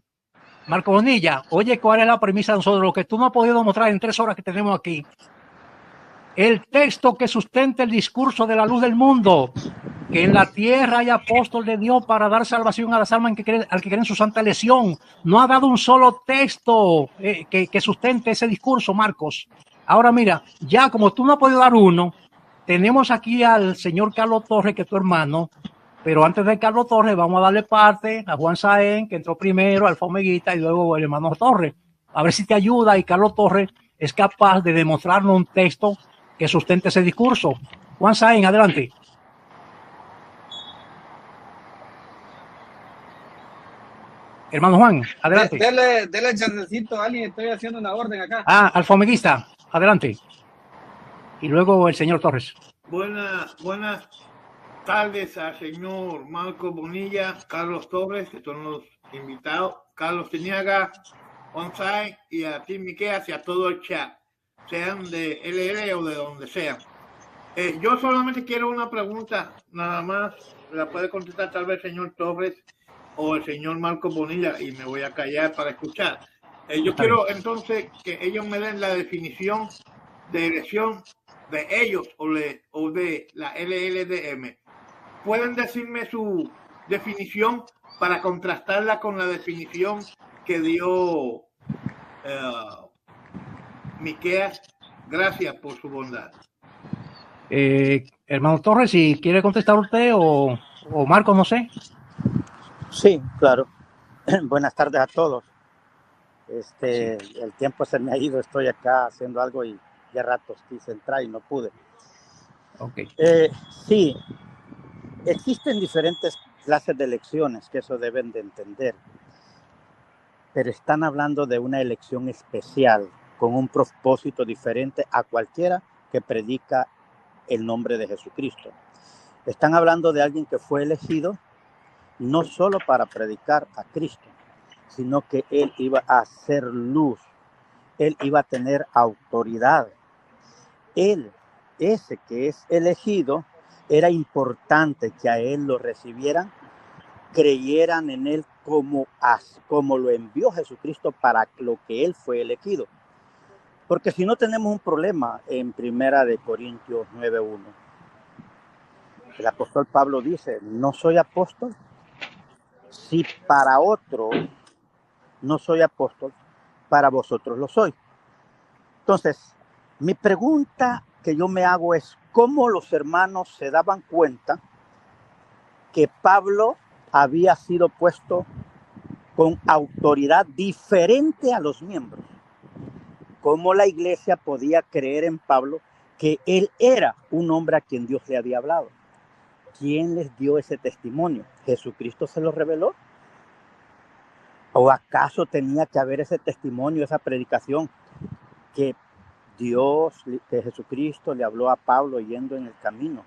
Marco Bonilla, oye, ¿cuál es la premisa de nosotros? Lo que tú no has podido mostrar en 3 horas que tenemos aquí. El texto que sustenta el discurso de la luz del mundo, que en la tierra hay apóstol de Dios para dar salvación a las almas al que creen su santa elección. No ha dado un solo texto que sustente ese discurso, Marcos. Ahora mira, ya como tú no has podido dar uno, tenemos aquí al señor Carlos Torres, que es tu hermano, pero antes de Carlos Torres vamos a darle parte a Juan Saén, que entró primero, al Fomeguita y luego el hermano Torres. A ver si te ayuda y Carlos Torres es capaz de demostrarnos un texto que sustente ese discurso. Juan Saén, adelante. Hermano Juan, adelante. Dele chancecito a alguien, estoy haciendo una orden acá. Al Fomeguista, adelante. Y luego el señor Torres. Buenas tardes al señor Marco Bonilla, Carlos Torres, que son los invitados, Carlos Teniaga, Onsai, y a ti, Miqueas, y a todo el chat, sean de LL o de donde sean. Yo solamente quiero una pregunta, nada más, la puede contestar tal vez el señor Torres o el señor Marco Bonilla, y me voy a callar para escuchar. Yo quiero entonces que ellos me den la definición de elección de ellos o de la LLDM. ¿Pueden decirme su definición para contrastarla con la definición que dio Miqueas? Gracias por su bondad. Hermano Torres, si quiere contestar usted o Marco, no sé. Sí, claro. Buenas tardes a todos. El tiempo se me ha ido, estoy acá haciendo algo y ya rato quise entrar y no pude. Okay. Sí, existen diferentes clases de elecciones, que eso deben de entender, pero están hablando de una elección especial, con un propósito diferente a cualquiera que predica el nombre de Jesucristo. Están hablando de alguien que fue elegido no solo para predicar a Cristo, sino que él iba a ser luz, él iba a tener autoridad. Él, ese que es elegido, era importante que a él lo recibieran, creyeran en él como lo envió Jesucristo para lo que él fue elegido. Porque si no tenemos un problema en 1 Corintios 9:1. El apóstol Pablo dice, no soy apóstol, si para otro no soy apóstol, para vosotros lo soy. Entonces, mi pregunta que yo me hago es, ¿cómo los hermanos se daban cuenta que Pablo había sido puesto con autoridad diferente a los miembros? ¿Cómo la iglesia podía creer en Pablo que él era un hombre a quien Dios le había hablado? ¿Quién les dio ese testimonio? ¿Jesucristo se lo reveló? ¿O acaso tenía que haber ese testimonio, esa predicación que Dios, que Jesucristo le habló a Pablo yendo en el camino?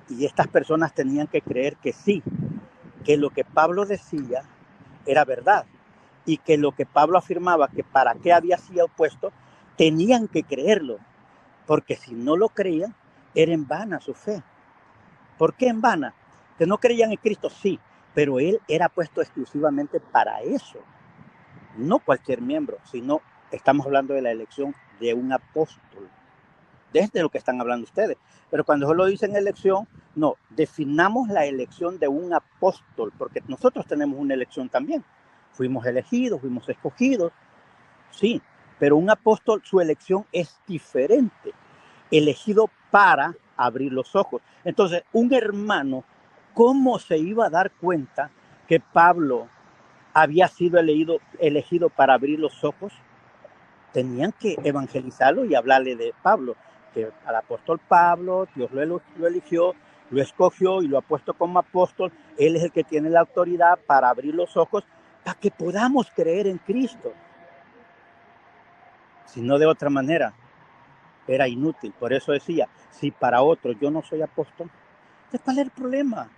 Y estas personas tenían que creer que sí, que lo que Pablo decía era verdad y que lo que Pablo afirmaba que para qué había sido puesto, tenían que creerlo, porque si no lo creían, era en vana su fe. ¿Por qué en vana? Que no creían en Cristo, sí, pero él era puesto exclusivamente para eso. No cualquier miembro, sino estamos hablando de la elección de un apóstol. Desde lo que están hablando ustedes. Pero cuando solo dicen elección, no, definamos la elección de un apóstol, porque nosotros tenemos una elección también. Fuimos elegidos, fuimos escogidos, sí, pero un apóstol, su elección es diferente. Elegido para abrir los ojos. Entonces, un hermano, ¿cómo se iba a dar cuenta que Pablo había sido elegido para abrir los ojos? Tenían que evangelizarlo y hablarle de Pablo, que al apóstol Pablo, Dios lo eligió, lo escogió y lo ha puesto como apóstol. Él es el que tiene la autoridad para abrir los ojos, para que podamos creer en Cristo. Si no, de otra manera, era inútil. Por eso decía, si para otros yo no soy apóstol, ¿cuál es el problema?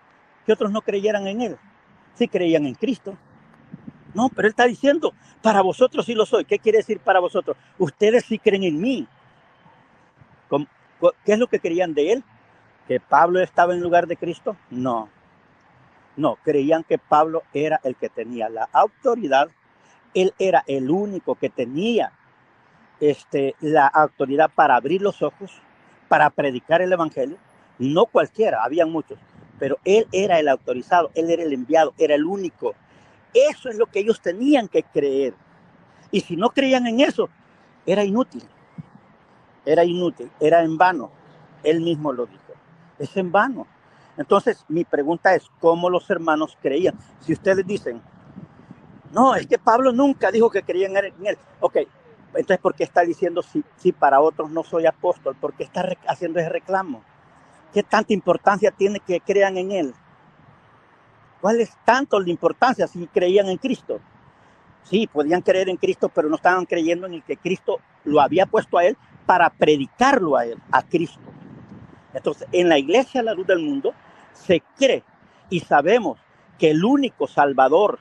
Que otros no creyeran en él. Si creían en Cristo. No, pero él está diciendo, para vosotros sí lo soy. ¿Qué quiere decir para vosotros? Ustedes sí creen en mí. ¿Qué es lo que creían de él? ¿Que Pablo estaba en lugar de Cristo? No. No, creían que Pablo era el que tenía la autoridad. Él era el único que tenía la autoridad para abrir los ojos, para predicar el evangelio. No cualquiera, habían muchos, pero él era el autorizado, él era el enviado, era el único. Eso es lo que ellos tenían que creer. Y si no creían en eso, era inútil, era en vano. Él mismo lo dijo, es en vano. Entonces, mi pregunta es, ¿cómo los hermanos creían? Si ustedes dicen, no, es que Pablo nunca dijo que creían en él. Ok, entonces, ¿por qué está diciendo si para otros no soy apóstol? ¿Por qué está haciendo ese reclamo? ¿Qué tanta importancia tiene que crean en él? ¿Cuál es tanto la importancia si creían en Cristo? Sí, podían creer en Cristo, pero no estaban creyendo en el que Cristo lo había puesto a él para predicarlo a él, a Cristo. Entonces, en la iglesia La Luz del Mundo, se cree y sabemos que el único Salvador,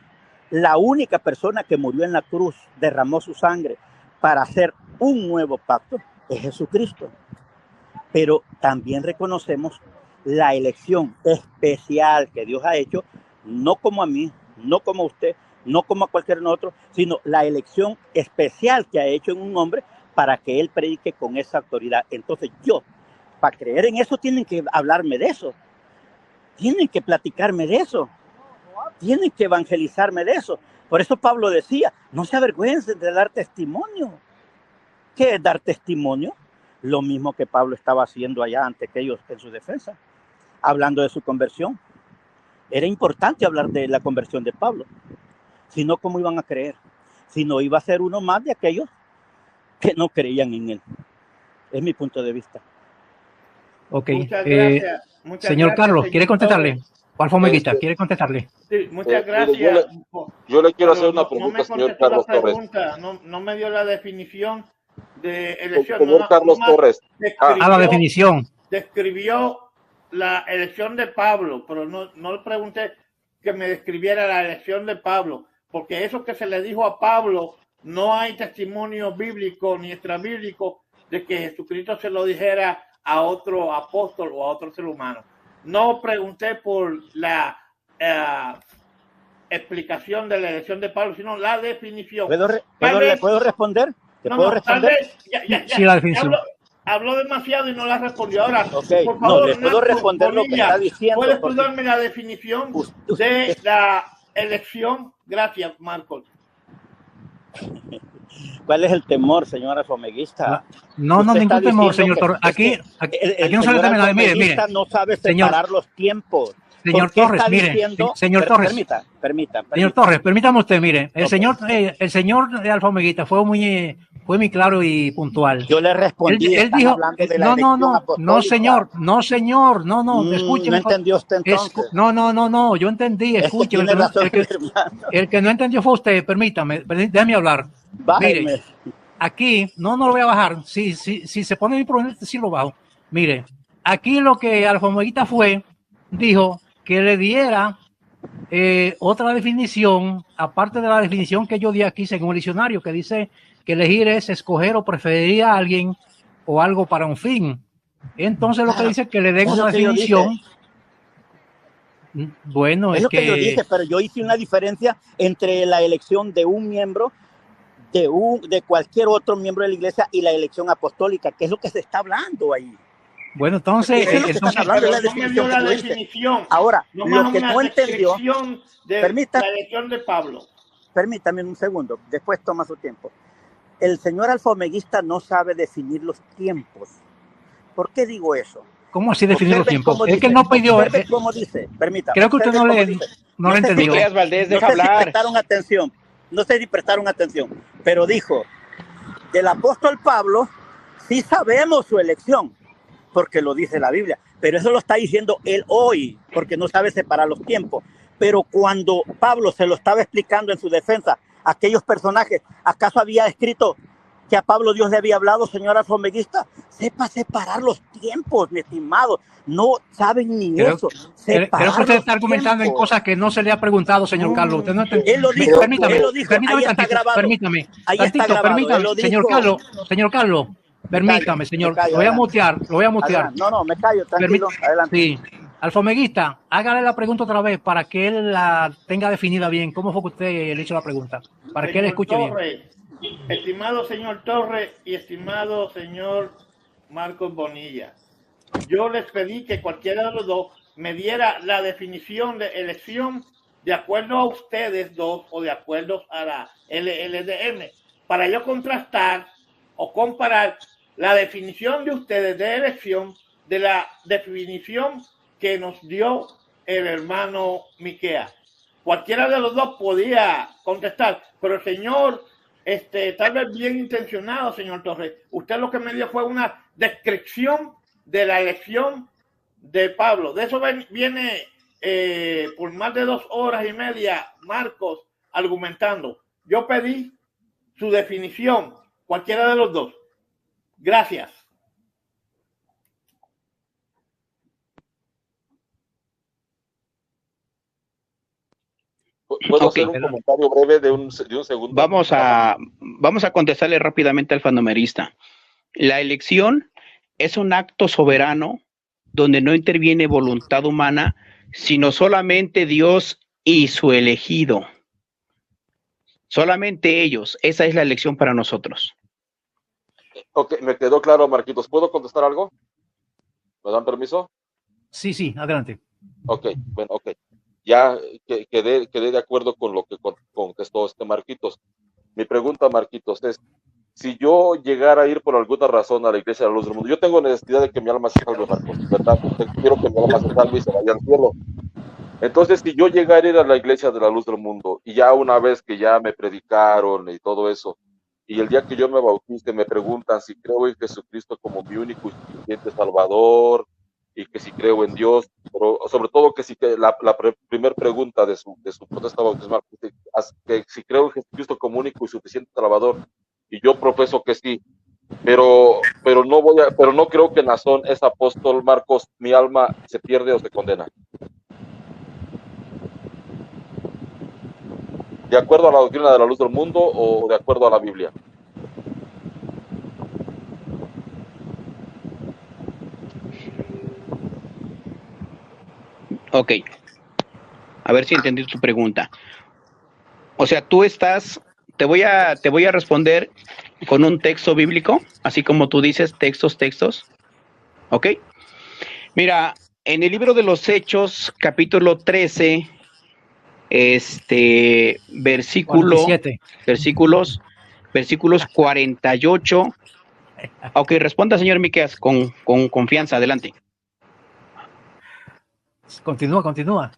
la única persona que murió en la cruz, derramó su sangre para hacer un nuevo pacto, es Jesucristo. Pero también reconocemos la elección especial que Dios ha hecho, no como a mí, no como a usted, no como a cualquier otro, sino la elección especial que ha hecho en un hombre para que él predique con esa autoridad. Entonces yo, para creer en eso, tienen que hablarme de eso, tienen que platicarme de eso, tienen que evangelizarme de eso. Por eso Pablo decía, no se avergüencen de dar testimonio. ¿Qué es dar testimonio? Lo mismo que Pablo estaba haciendo allá ante aquellos en su defensa, hablando de su conversión. Era importante hablar de la conversión de Pablo. Si no, ¿cómo iban a creer? Si no, iba a ser uno más de aquellos que no creían en él. Es mi punto de vista. Ok. Muchas gracias. Muchas Señor gracias, Carlos, señor ¿quiere contestarle? Torres. ¿Cuál Fomeguista? ¿Quiere contestarle? Sí, muchas Mire, gracias. yo le quiero hacer Pero una no pregunta, me señor contestó la Carlos Torres. pregunta, no me dio la definición de elección. Señor Carlos Nomás Torres. A la definición. describió la elección de Pablo, pero no le pregunté que me describiera la elección de Pablo, porque eso que se le dijo a Pablo, no hay testimonio bíblico ni extrabíblico de que Jesucristo se lo dijera a otro apóstol o a otro ser humano. No pregunté por la explicación de la elección de Pablo, sino la definición. ¿Le puedo responder? ¿Puedo responder? Tal vez, Sí, la definición. Habló demasiado y no la respondió. Ahora, Okay, por favor, le puedo responder lo que está diciendo. ¿Puedes tú darme la definición de la elección? Gracias, Marcos. ¿Cuál es el temor, señora Fomeguista? No, ningún temor, señor Torres. Aquí no se le teme nada. Mire. No sabe separar los tiempos. Señor Torres, mire, señor Torres. Permita. Señor Torres, permítame usted, mire, el señor de Alfa Omeguita fue muy claro y puntual. Yo le respondí, él dijo, no, señor, escúcheme. No entendió usted entonces. No, yo entendí, escúcheme. El que no entendió fue usted, permítame, déjame hablar. Bájeme. Mire, aquí, no lo voy a bajar, si se pone mi problema, sí lo bajo. Mire, aquí lo que Alfa Omeguita dijo que le diera otra definición, aparte de la definición que yo di aquí según el diccionario, que dice que elegir es escoger o preferir a alguien o algo para un fin. Entonces lo que dice es que le den una definición. Bueno, es lo que yo dije, pero yo hice una diferencia entre la elección de un miembro de cualquier otro miembro de la iglesia y la elección apostólica, que es lo que se está hablando ahí. Bueno, entonces hablando de la definición. Ahora, lo que no entendió, la elección de Pablo. Permítame un segundo, después toma su tiempo. El señor alfomeguista no sabe definir los tiempos. ¿Por qué digo eso? ¿Cómo así definir los tiempos? Es que no pidió. ¿Cómo dice? Permítame. Creo que usted no le entendió. No sé si prestaron atención, pero dijo, del apóstol Pablo, sí sabemos su elección, porque lo dice la Biblia, pero eso lo está diciendo él hoy, porque no sabe separar los tiempos. Pero cuando Pablo se lo estaba explicando en su defensa, aquellos personajes, ¿acaso había escrito que a Pablo Dios le había hablado, señor alfomeguista? Sepa separar los tiempos, mi estimado. No saben ni eso. Creo que usted está argumentando en cosas que no se le ha preguntado, señor Carlos. Usted no él lo dijo, permítame, ahí está grabado. Permítame, Señor Carlos, permítame, señor. Lo voy a mutear. No, me callo, tranquilo, adelante. Sí. Alfomeguista, hágale la pregunta otra vez para que él la tenga definida bien. ¿Cómo fue que usted le hizo la pregunta? Para que él escuche bien. Estimado señor Torres y estimado señor Marcos Bonilla, yo les pedí que cualquiera de los dos me diera la definición de elección de acuerdo a ustedes dos o de acuerdo a la LLDM, para yo contrastar o comparar la definición de ustedes de elección de la definición que nos dio el hermano Miquea. Cualquiera de los dos podía contestar, pero el señor, tal vez bien intencionado, señor Torres, usted lo que me dio fue una descripción de la elección de Pablo. De eso viene por más de 2 horas y media Marcos argumentando. Yo pedí su definición, cualquiera de los dos. Gracias. ¿Puedo Ok, hacer un comentario breve de un segundo? vamos a contestarle rápidamente al fanomerista. La elección es un acto soberano donde no interviene voluntad humana, sino solamente Dios y su elegido. Solamente ellos. Esa es la elección para nosotros. Ok, me quedó claro, Marquitos. ¿Puedo contestar algo? ¿Me dan permiso? Sí, sí, adelante. Ok, bueno, ok. Ya quedé de acuerdo con lo que contestó Marquitos. Mi pregunta, Marquitos, es, si yo llegara a ir por alguna razón a la iglesia de la luz del mundo, yo tengo necesidad de que mi alma se salve, Marcos, ¿verdad? Quiero que mi alma se salve y se vaya al cielo. Entonces, si yo llegara a ir a la iglesia de la luz del mundo, y ya una vez que ya me predicaron y todo eso, y el día que yo me bautice me preguntan si creo en Jesucristo como mi único y suficiente Salvador, y que si creo en Dios, pero sobre todo que la primera pregunta de su protesta bautismal, que si creo en Jesucristo como único y suficiente Salvador, y yo profeso que sí, pero no creo que Nazón es apóstol, Marcos, mi alma se pierde o se condena. ¿De acuerdo a la doctrina de la luz del mundo o de acuerdo a la Biblia? Ok. A ver si entendí tu pregunta. O sea, tú estás, te voy a responder con un texto bíblico, así como tú dices, textos. ¿Ok? Mira, en el libro de los Hechos, capítulo 13, versículos 48. Ok, responda, señor Miqueas, con confianza, adelante. Continúa.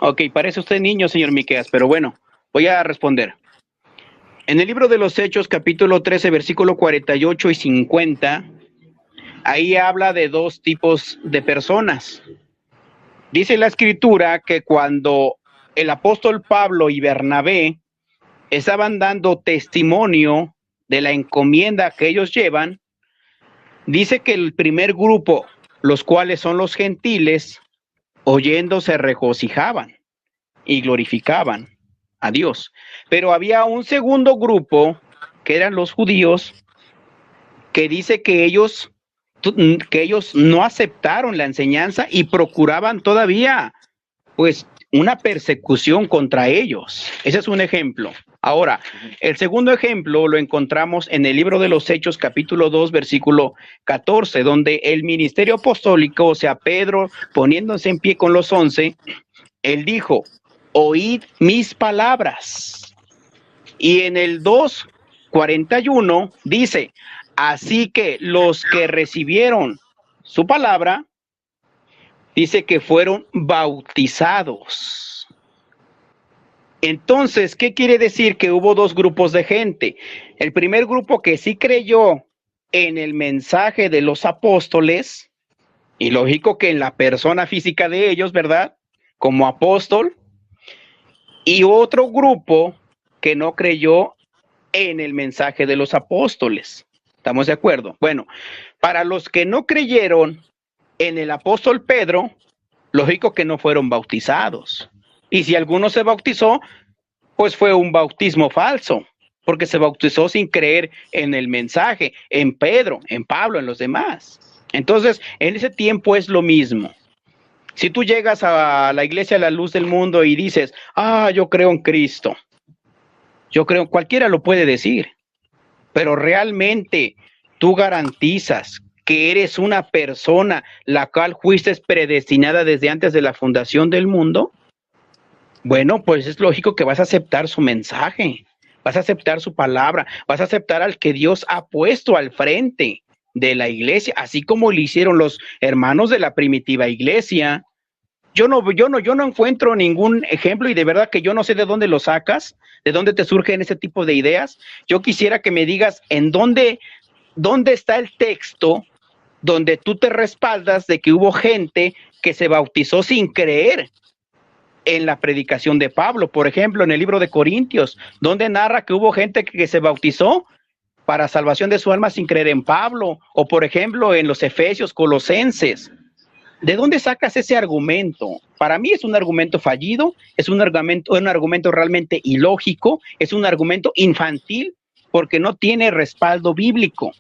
Ok, parece usted niño, señor Miqueas, pero bueno, voy a responder. En el libro de los Hechos, capítulo 13, versículo 48 y 50, ahí habla de dos tipos de personas. Dice la escritura que cuando el apóstol Pablo y Bernabé estaban dando testimonio de la encomienda que ellos llevan, dice que el primer grupo, los cuales son los gentiles, oyendo se regocijaban y glorificaban a Dios. Pero había un segundo grupo, que eran los judíos, que dice que ellos no aceptaron la enseñanza y procuraban todavía, pues, una persecución contra ellos. Ese es un ejemplo. Ahora, el segundo ejemplo lo encontramos en el libro de los Hechos, capítulo 2, versículo 14, donde el ministerio apostólico, o sea, Pedro, poniéndose en pie con los 11, él dijo, oíd mis palabras. Y en el 2:41 dice, así que los que recibieron su palabra, dice que fueron bautizados. Entonces, ¿qué quiere decir? Que hubo dos grupos de gente. El primer grupo que sí creyó en el mensaje de los apóstoles, y lógico que en la persona física de ellos, ¿verdad? Como apóstol, y otro grupo que no creyó en el mensaje de los apóstoles. ¿Estamos de acuerdo? Bueno, para los que no creyeron en el apóstol Pedro, lógico que no fueron bautizados. Y si alguno se bautizó, pues fue un bautismo falso, porque se bautizó sin creer en el mensaje, en Pedro, en Pablo, en los demás. Entonces, en ese tiempo es lo mismo. Si tú llegas a la iglesia de la luz del mundo y dices, yo creo en Cristo, yo creo, cualquiera lo puede decir, pero realmente tú garantizas que eres una persona la cual fuiste predestinada desde antes de la fundación del mundo. Bueno, pues es lógico que vas a aceptar su mensaje, vas a aceptar su palabra, vas a aceptar al que Dios ha puesto al frente de la iglesia, así como lo hicieron los hermanos de la primitiva iglesia. Yo no encuentro ningún ejemplo y de verdad que yo no sé de dónde lo sacas, de dónde te surgen ese tipo de ideas. Yo quisiera que me digas en dónde está el texto donde tú te respaldas de que hubo gente que se bautizó sin creer en la predicación de Pablo. Por ejemplo, en el libro de Corintios, donde narra que hubo gente que se bautizó para salvación de su alma sin creer en Pablo, o por ejemplo en los Efesios, Colosenses. ¿De dónde sacas ese argumento? Para mí es un argumento fallido, es un argumento realmente ilógico, es un argumento infantil porque no tiene respaldo bíblico.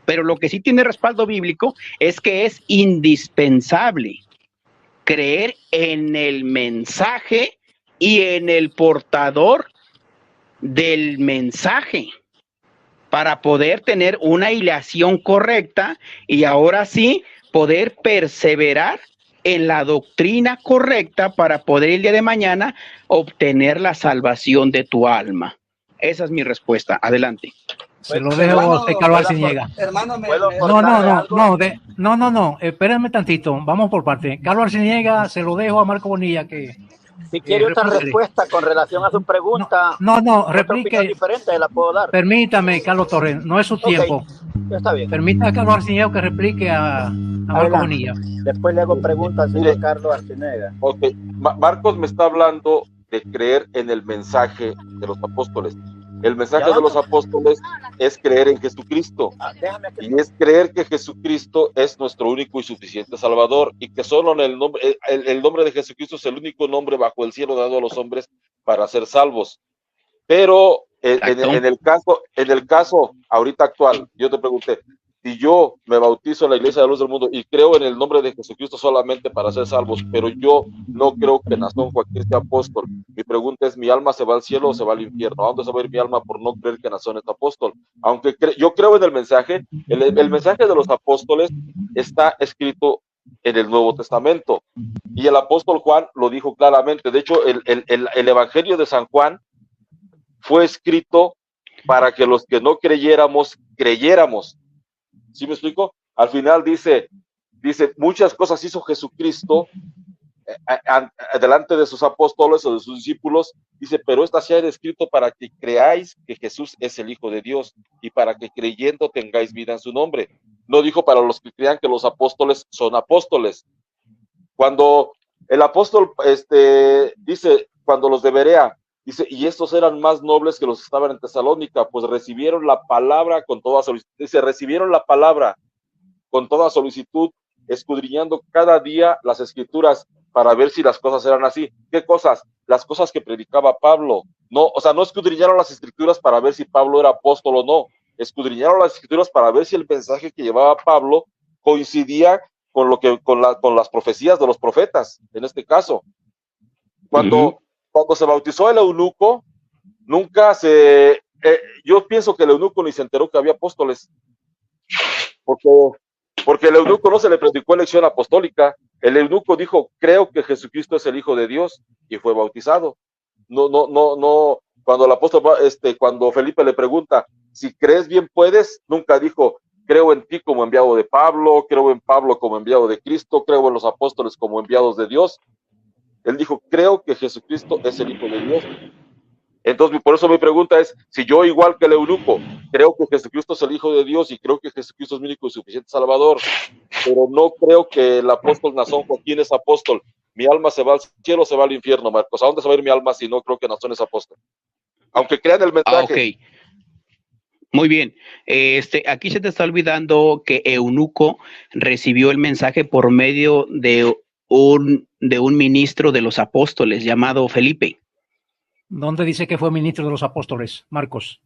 Pero lo que sí tiene respaldo bíblico es que es indispensable creer en el mensaje y en el portador del mensaje para poder tener una hilación correcta y ahora sí poder perseverar en la doctrina correcta para poder el día de mañana obtener la salvación de tu alma. Esa es mi respuesta. Adelante. Se lo dejo a usted, Carlos Arciniega. No, espérenme tantito, vamos por parte. Carlos Arciniega, se lo dejo a Marco Bonilla que... Si quiere otra respuesta con relación a su pregunta, replique. Diferente la puedo dar. Permítame, Carlos Torres, no es su tiempo. Está bien. Permita a Carlos Arciniega que replique a Marco Bonilla. Después le hago preguntas al señor Carlos Arciniega. Ok, Marcos me está hablando de creer en el mensaje de los apóstoles. El mensaje de los apóstoles es creer en Jesucristo, y es creer que Jesucristo es nuestro único y suficiente Salvador, y que solo en el nombre de Jesucristo es el único nombre bajo el cielo dado a los hombres para ser salvos. Pero en el caso ahorita actual, yo te pregunté, si yo me bautizo en la Iglesia de la Luz del Mundo y creo en el nombre de Jesucristo solamente para ser salvos, pero yo no creo que Nazón Joaquín sea apóstol, mi pregunta es, ¿mi alma se va al cielo o se va al infierno? ¿A dónde se va a ir mi alma por no creer que Nazón es apóstol? Aunque yo creo en el mensaje, el mensaje de los apóstoles está escrito en el Nuevo Testamento, y el apóstol Juan lo dijo claramente. De hecho, el Evangelio de San Juan fue escrito para que los que no creyéramos, creyéramos. ¿Sí me explico? Al final dice, muchas cosas hizo Jesucristo delante de sus apóstoles o de sus discípulos, dice, pero esta se ha escrito para que creáis que Jesús es el Hijo de Dios y para que creyendo tengáis vida en su nombre. No dijo para los que crean que los apóstoles son apóstoles. Cuando el apóstol dice, cuando los de Berea, dice, y estos eran más nobles que los que estaban en Tesalónica, pues recibieron la palabra con toda solicitud. Dice, recibieron la palabra con toda solicitud, escudriñando cada día las escrituras para ver si las cosas eran así. ¿Qué cosas? Las cosas que predicaba Pablo. No, o sea, no escudriñaron las escrituras para ver si Pablo era apóstol o no. Escudriñaron las escrituras para ver si el mensaje que llevaba Pablo coincidía con con las profecías de los profetas, en este caso. Cuando se bautizó el eunuco, yo pienso que el eunuco ni se enteró que había apóstoles, porque el eunuco no se le predicó elección apostólica. El eunuco dijo, creo que Jesucristo es el Hijo de Dios, y fue bautizado. No, cuando el apóstol, cuando Felipe le pregunta, si crees bien puedes, nunca dijo, creo en ti como enviado de Pablo, creo en Pablo como enviado de Cristo, creo en los apóstoles como enviados de Dios. Él dijo, creo que Jesucristo es el Hijo de Dios. Entonces, por eso mi pregunta es, si yo, igual que el eunuco, creo que Jesucristo es el Hijo de Dios y creo que Jesucristo es mi único y suficiente Salvador, pero no creo que el apóstol Nazón Joaquín es apóstol, mi alma se va al cielo o se va al infierno, Marcos. ¿A dónde se va a ir mi alma si no creo que Nazón es apóstol? Aunque crean el mensaje. Ok. Muy bien. Aquí se te está olvidando que eunuco recibió el mensaje por medio de un ministro de los apóstoles llamado Felipe. ¿Dónde dice que fue ministro de los apóstoles, Marcos?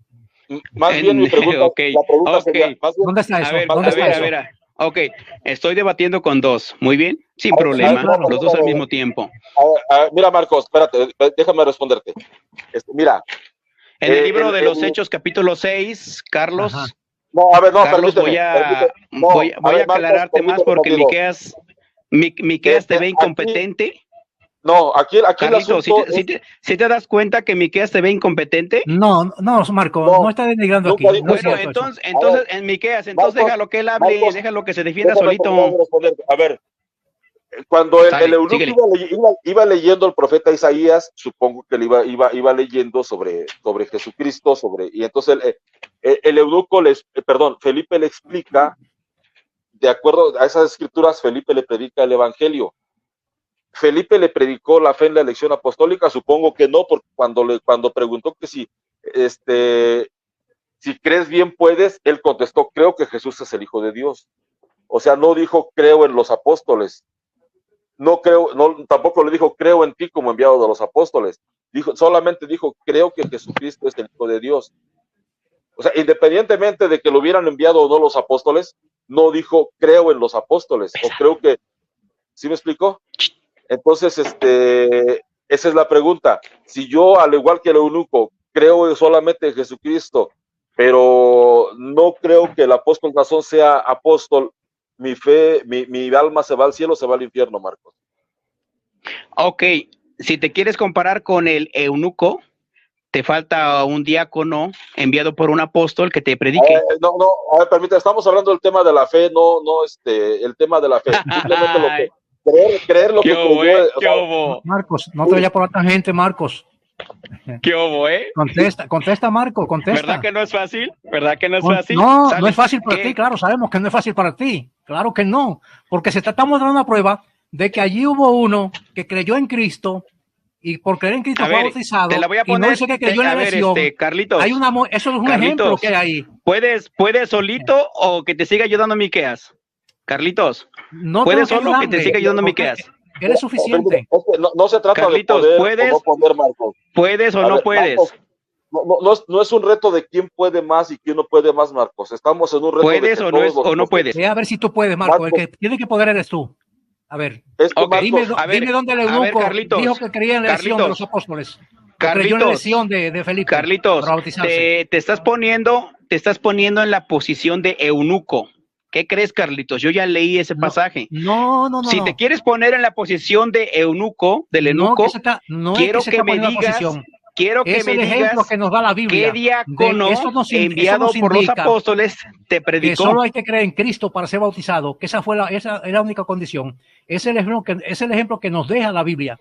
Más bien mi pregunta, la pregunta sería, ¿dónde está eso? A ver. Ok, estoy debatiendo con dos. Muy bien, sin problema, los dos al mismo tiempo. Mira, Marcos, espérate, déjame responderte. Mira. En el libro de los Hechos, capítulo 6, Carlos. Ajá. No, a ver, no, Carlos, voy a aclararte más porque Miqueas te ve incompetente. Carlitos, ¿sí te das cuenta que Miqueas te ve incompetente? No, Marco, no está denigrando aquí. Bueno, entonces en Miqueas, déjalo que él hable, déjalo que se defienda solito. A ver, cuando el eunuco iba leyendo el profeta Isaías, supongo que él iba leyendo sobre Jesucristo, y entonces el eunuco Felipe le explica, de acuerdo a esas escrituras, Felipe le predica el evangelio. Felipe le predicó la fe en la elección apostólica, supongo que no, porque cuando preguntó que si crees bien puedes, él contestó, creo que Jesús es el Hijo de Dios. O sea, no dijo creo en los apóstoles. no creo, no, tampoco le dijo creo en ti como enviado de los apóstoles. Solamente dijo creo que Jesucristo es el Hijo de Dios. O sea, independientemente de que lo hubieran enviado o no los apóstoles, no dijo creo en los apóstoles, o creo que, ¿sí me explicó? Entonces, esa es la pregunta. Si yo, al igual que el eunuco, creo solamente en Jesucristo, pero no creo que el apóstol Nazón sea apóstol, mi fe, mi alma se va al cielo, se va al infierno, Marcos. Ok, si te quieres comparar con el eunuco, te falta un diácono enviado por un apóstol que te predique. No, a ver, permítame, estamos hablando del tema de la fe, no, el tema de la fe. Simplemente lo que creer lo que creyó. Marcos, no te vayas por la tangente, Marcos. ¿Qué hubo, Contesta, Marco, contesta. ¿Verdad que no es fácil? ¿Verdad que no es fácil? No, no es fácil para ti, claro, sabemos que no es fácil para ti. Claro que no, porque se te está mostrando una prueba de que allí hubo uno que creyó en Cristo y por creer en Cristo fue bautizado. Te la voy a poner, y no dice que creyó en la elección. Carlitos, hay eso es un ejemplo que hay ahí. ¿Puedes solito o que te siga ayudando Miqueas? Carlitos, no ¿puedes solo que te siga ayudando Miqueas? Eres suficiente. No se trata Carlitos, de poder o no poder, Marcos. ¿Puedes o no puedes? Marcos, no es un reto de quién puede más y quién no puede más, Marcos. Estamos en un reto ¿Puedes de o no puedes? A ver si tú puedes, Marcos. El que tiene que poder eres tú. A ver, dime dónde el eunuco dijo que creía en la elección de los apóstoles. Creyó en la elección de Felipe. Carlitos, te estás poniendo en la posición de eunuco. ¿Qué crees, Carlitos? Yo ya leí ese pasaje. No. Si te quieres poner en la posición de eunuco, quiero que me digas, es el ejemplo que nos da la Biblia. ¿Qué diácono enviado por los apóstoles te predicó? Que solo hay que creer en Cristo para ser bautizado, que esa es la única condición. Es el ejemplo que nos deja la Biblia,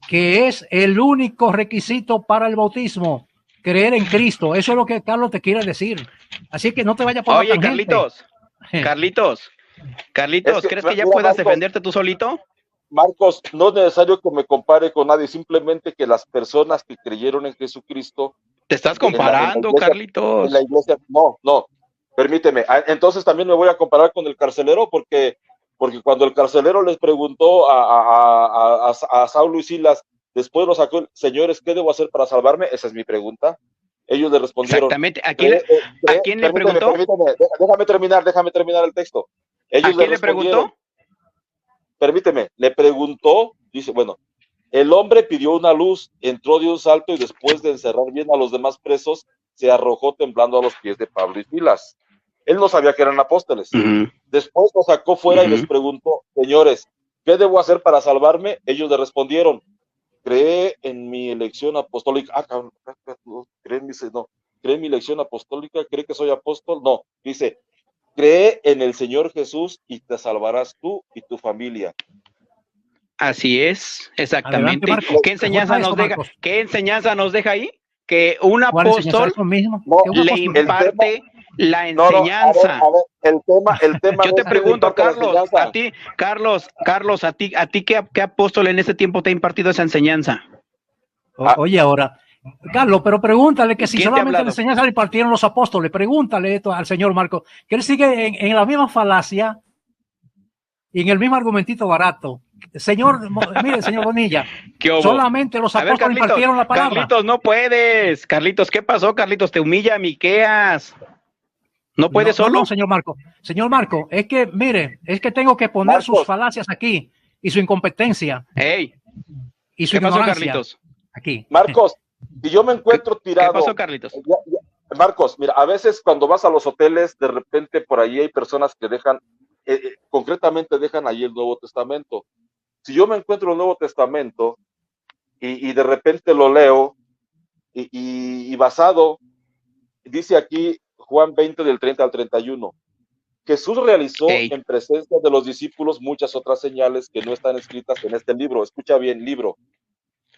que es el único requisito para el bautismo, creer en Cristo. Eso es lo que Carlos te quiere decir. Así que no te vayas por la tangente. Carlitos, ¿crees que ya puedas defenderte tú solito? Marcos, no es necesario que me compare con nadie, simplemente que las personas que creyeron en Jesucristo. Te estás comparando, Carlitos. En la iglesia, no, permíteme. Entonces también me voy a comparar con el carcelero, porque cuando el carcelero les preguntó a Saulo y Silas, después los sacó, señores, ¿qué debo hacer para salvarme? Esa es mi pregunta. Ellos le respondieron. Exactamente. ¿A quién le preguntó? Permíteme, déjame terminar el texto. Ellos ¿A quién le preguntó? Permíteme, le preguntó, dice, bueno, el hombre pidió una luz, entró de un salto y después de encerrar bien a los demás presos, se arrojó temblando a los pies de Pablo y Silas. Él no sabía que eran apóstoles. Después los sacó fuera y les preguntó, señores, ¿qué debo hacer para salvarme? Ellos le respondieron, cree en mi elección apostólica. Cree en mi elección apostólica, cree que soy apóstol. No, dice, cree en el Señor Jesús y te salvarás tú y tu familia. Así es, exactamente. Adelante, ¿Qué enseñanza nos deja ahí? Que un apóstol le imparte la enseñanza. El tema Yo te pregunto, Carlos, a ti ¿qué apóstol en ese tiempo te ha impartido esa enseñanza? Oye, ahora, Carlos, pero pregúntale que si solamente la enseñanza le impartieron los apóstoles, pregúntale esto al señor Marco, que él sigue en la misma falacia y en el mismo argumentito barato. Mire, señor Bonilla, solamente los apóstoles impartieron la palabra. Carlitos, no puedes. Carlitos, ¿qué pasó, Carlitos? Te humilla Miqueas. ¿No puedes solo? No, señor Marco. Señor Marco, es que, mire, es que tengo que poner sus falacias aquí y su incompetencia. Y su ignorancia. Carlitos? Aquí. Marcos, si yo me encuentro tirado. ¿Qué pasó, Carlitos? Marcos, mira, a veces cuando vas a los hoteles, de repente por ahí hay personas que dejan, concretamente dejan ahí el Nuevo Testamento. Si yo me encuentro el Nuevo Testamento y de repente lo leo y basado, dice aquí Juan 20 del 30 al 31, Jesús realizó en presencia de los discípulos muchas otras señales que no están escritas en este libro. Escucha bien, libro.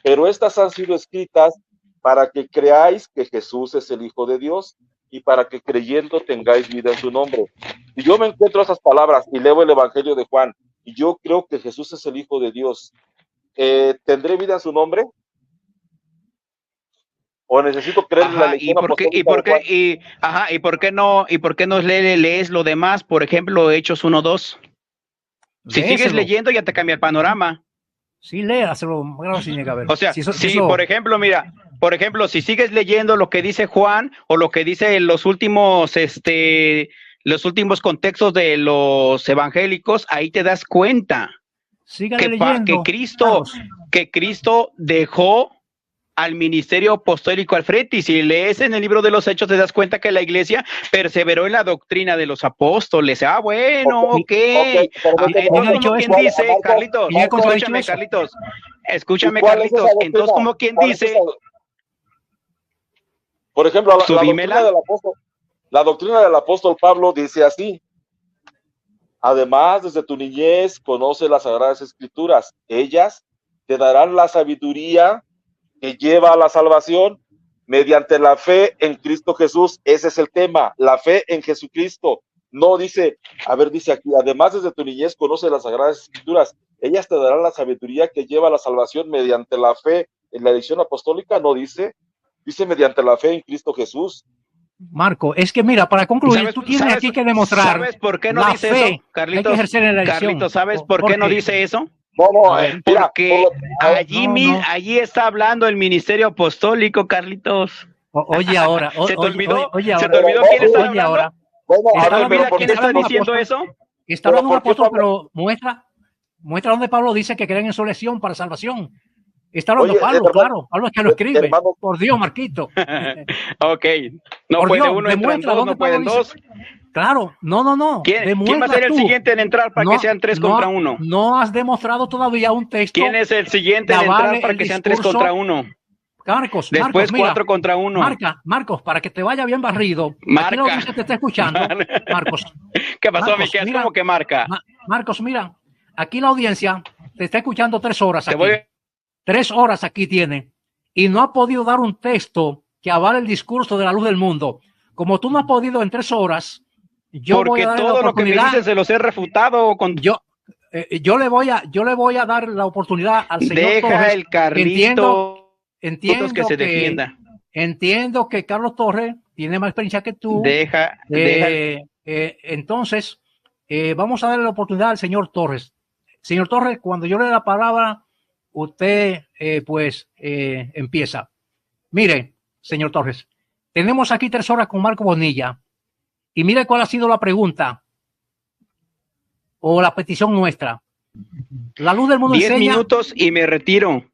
Pero estas han sido escritas para que creáis que Jesús es el Hijo de Dios y para que creyendo tengáis vida en su nombre. Si yo me encuentro esas palabras y leo el Evangelio de Juan y yo creo que Jesús es el Hijo de Dios, ¿tendré vida en su nombre? ¿O necesito creer en la lección ¿Y por qué no lees lo demás? Por ejemplo, Hechos 1:2. Si sigues leyendo ya te cambia el panorama. Sí, léaselo, claro, sin negar. O sea, por ejemplo, mira, si sigues leyendo lo que dice Juan o lo que dice los últimos contextos de los evangélicos, ahí te das cuenta que Cristo dejó al ministerio apostólico al frente, y si lees en el libro de los Hechos te das cuenta que la iglesia perseveró en la doctrina de los apóstoles. Bueno, ok. Entonces, como quien dice, Carlitos, escúchame, Carlitos, entonces como quien dice, por ejemplo, la doctrina del apóstol Pablo dice así: además, desde tu niñez conoce las Sagradas Escrituras, ellas te darán la sabiduría que lleva a la salvación mediante la fe en Cristo Jesús. Ese es el tema, la fe en Jesucristo. No dice, dice aquí, además desde tu niñez conoce las Sagradas Escrituras, ellas te darán la sabiduría que lleva a la salvación mediante la fe en la elección apostólica. No dice mediante la fe en Cristo Jesús. Marco, es que mira, para concluir, tú tienes aquí que demostrar. ¿Sabes por qué no dice eso, Carlitos? Hay que ejercer en la elección. Carlitos, ¿sabes por qué no dice eso? Porque allí está hablando el ministerio apostólico, Carlitos. Oye ahora, ¿Se te olvidó quién está hablando? ¿Se te olvida quién está diciendo eso? Está hablando un apóstol, pero muestra donde Pablo dice que creen en su elección para salvación. Está hablando Pablo, claro. Pablo es que lo escribe. Hermano. Por Dios, Marquito. Ok. No por puede Dios, uno, entran dos, no pueden dos. Claro, no. ¿Quién va a ser el siguiente en entrar para que sean 3 contra 1? No has demostrado todavía un texto. ¿Quién es el siguiente en entrar para que sean 3 contra 1? Marcos, después 4 contra 1. Marcos, para que te vaya bien barrido. Marca. Aquí la audiencia te está escuchando. Marcos. ¿Qué pasó, Miquel? ¿Cómo que marca? Marcos, mira, aquí la audiencia te está escuchando 3 horas aquí. 3 horas aquí tiene. Y no ha podido dar un texto que avale el discurso de la luz del mundo. Como tú no has podido en 3 horas, yo porque voy a dar todo lo que me dices se los he refutado con... Yo le voy a dar la oportunidad al señor Deja Torres. El Carlito. Entiendo que se defienda. Entiendo que Carlos Torres tiene más experiencia que tú. Deja. Entonces, vamos a darle la oportunidad al señor Torres. Señor Torres, cuando yo le dé la palabra, usted empieza. Mire, señor Torres, tenemos aquí 3 horas con Marco Bonilla. Y mire cuál ha sido la pregunta o la petición nuestra. La luz del mundo 10 enseña... minutos y me retiro.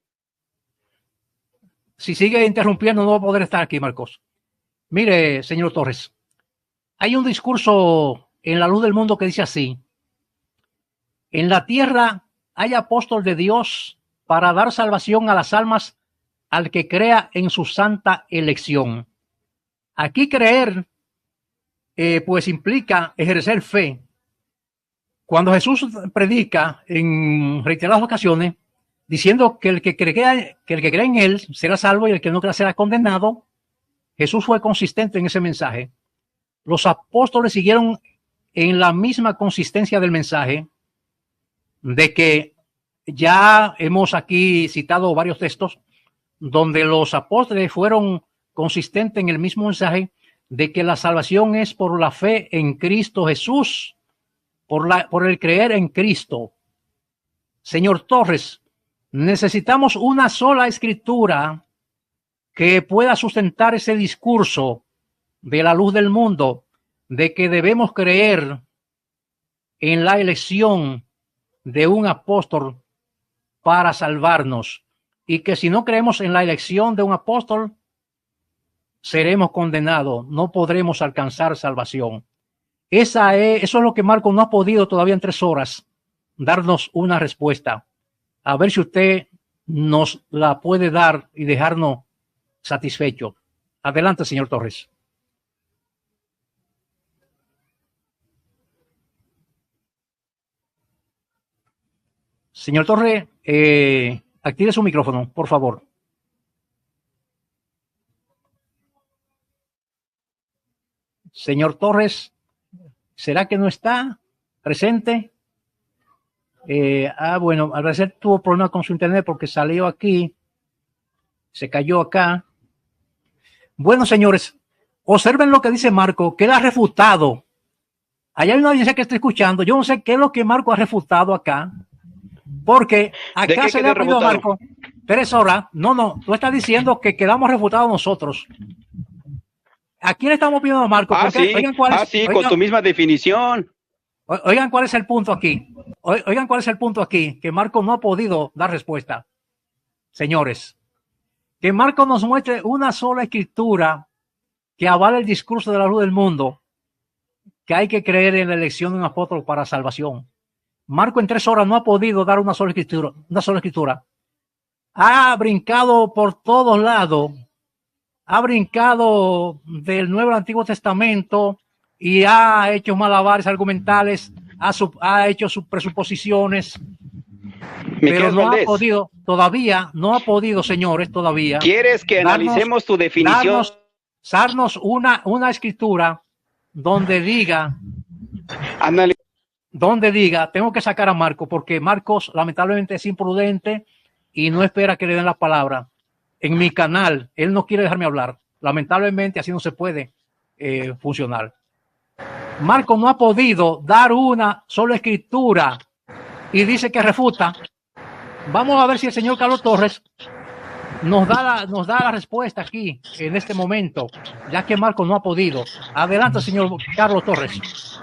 Si sigue interrumpiendo, no va a poder estar aquí, Marcos. Mire, señor Torres, hay un discurso en la luz del mundo que dice así: en la tierra hay apóstol de Dios para dar salvación a las almas al que crea en su santa elección. Aquí creer pues implica ejercer fe. Cuando Jesús predica en reiteradas ocasiones diciendo que el que cree en él será salvo y el que no crea será condenado, Jesús fue consistente en ese mensaje. Los apóstoles siguieron en la misma consistencia del mensaje, de que ya hemos aquí citado varios textos donde los apóstoles fueron consistentes en el mismo mensaje de que la salvación es por la fe en Cristo Jesús, por el creer en Cristo. Señor Torres, necesitamos una sola escritura que pueda sustentar ese discurso de la luz del mundo, de que debemos creer en la elección de un apóstol para salvarnos, y que si no creemos en la elección de un apóstol, seremos condenados, no podremos alcanzar salvación. Eso es lo que Marco no ha podido todavía en 3 horas darnos una respuesta. A ver si usted nos la puede dar y dejarnos satisfechos. Adelante, señor Torres. Señor Torres, active su micrófono, por favor. Señor Torres, ¿será que no está presente? Bueno, al parecer tuvo problemas con su internet porque salió aquí, se cayó acá. Bueno, señores, observen lo que dice Marco, que él ha refutado Allá hay una audiencia que está escuchando. Yo no sé qué es lo que Marco ha refutado acá, porque acá se le ha pedido a Marco 3 horas. No, tú estás diciendo que quedamos refutados nosotros. ¿A quién estamos pidiendo a Marco? Sí, oigan cuál es, sí, con tu misma definición. Oigan cuál es el punto aquí. Oigan cuál es el punto aquí, que Marco no ha podido dar respuesta. Señores, que Marco nos muestre una sola escritura que avale el discurso de la luz del mundo, que hay que creer en la elección de un apóstol para salvación. Marco en 3 horas no ha podido dar una sola escritura. Ha brincado por todos lados. Ha brincado del Nuevo al Antiguo Testamento y ha hecho malabares argumentales, ha hecho sus presuposiciones, pero no ha podido, señores, todavía. ¿Quieres que analicemos tu definición? Darnos una escritura donde diga, tengo que sacar a Marcos, porque Marcos lamentablemente es imprudente y no espera que le den la palabra. En mi canal, él no quiere dejarme hablar. Lamentablemente así no se puede funcionar. Marcos no ha podido dar una sola escritura y dice que refuta. Vamos a ver si el señor Carlos Torres nos da la respuesta aquí, en este momento, ya que Marcos no ha podido. Adelante, señor Carlos Torres.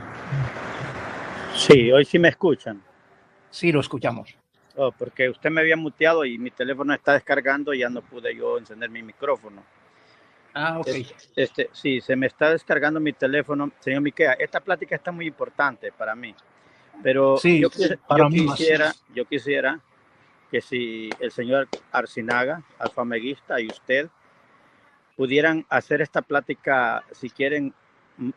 Sí, hoy sí me escuchan. Sí, lo escuchamos. Oh, porque usted me había muteado y mi teléfono está descargando y ya no pude yo encender mi micrófono. Ah, ok. Sí, se me está descargando mi teléfono. Señor Miquea, esta plática está muy importante para mí, pero sí, yo quisiera que si el señor Arcinaga, alfameguista, y usted pudieran hacer esta plática, si quieren,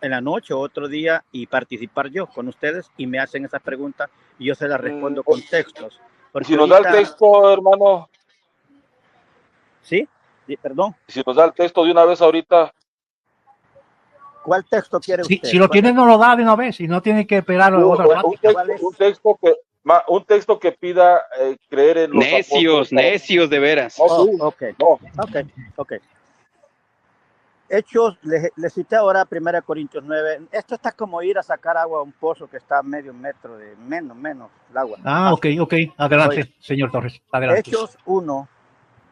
en la noche o otro día, y participar yo con ustedes y me hacen esas preguntas y yo se las respondo con textos. Porque si nos da el texto, hermano. ¿Sí? Perdón. Si nos da el texto de una vez ahorita. ¿Cuál texto quiere usted? Si lo tiene, no lo da de una vez y no tiene que esperar otra plática. Un texto que pida creer en los necios de veras. Ok. Hechos, le cité ahora 1 Corintios 9. Esto está como ir a sacar agua a un pozo que está a medio metro de menos el agua. Ok. Adelante, señor Torres. Adelante. Hechos 1.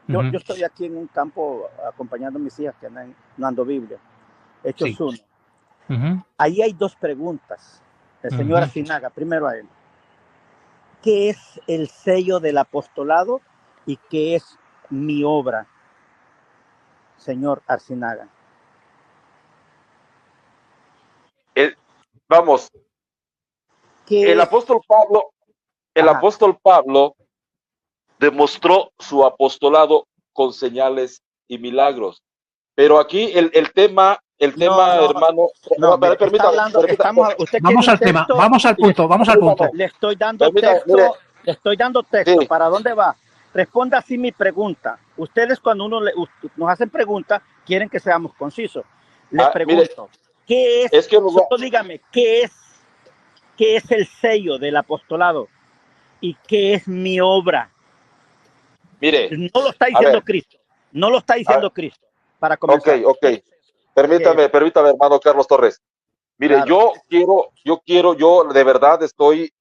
Yo estoy aquí en un campo acompañando a mis hijas que andan dando Biblia. Hechos 1. Ahí hay 2 preguntas. El señor Arcinaga, primero a él. ¿Qué es el sello del apostolado y qué es mi obra? Señor Arcinaga. Vamos. El apóstol Pablo demostró su apostolado con señales y milagros. Pero aquí el tema, hermano. Permítame. Vamos al punto. Le estoy dando texto. Sí. ¿Para dónde va? Responda así mi pregunta. Ustedes cuando nos hacen preguntas, quieren que seamos concisos. Les pregunto, ¿qué es? Solo dígame, ¿qué es el sello del apostolado? ¿Y qué es mi obra? Mire. No lo está diciendo Cristo. No lo está diciendo Cristo. Para comenzar. Ok. Permítame, hermano Carlos Torres. Mire, claro. yo de verdad estoy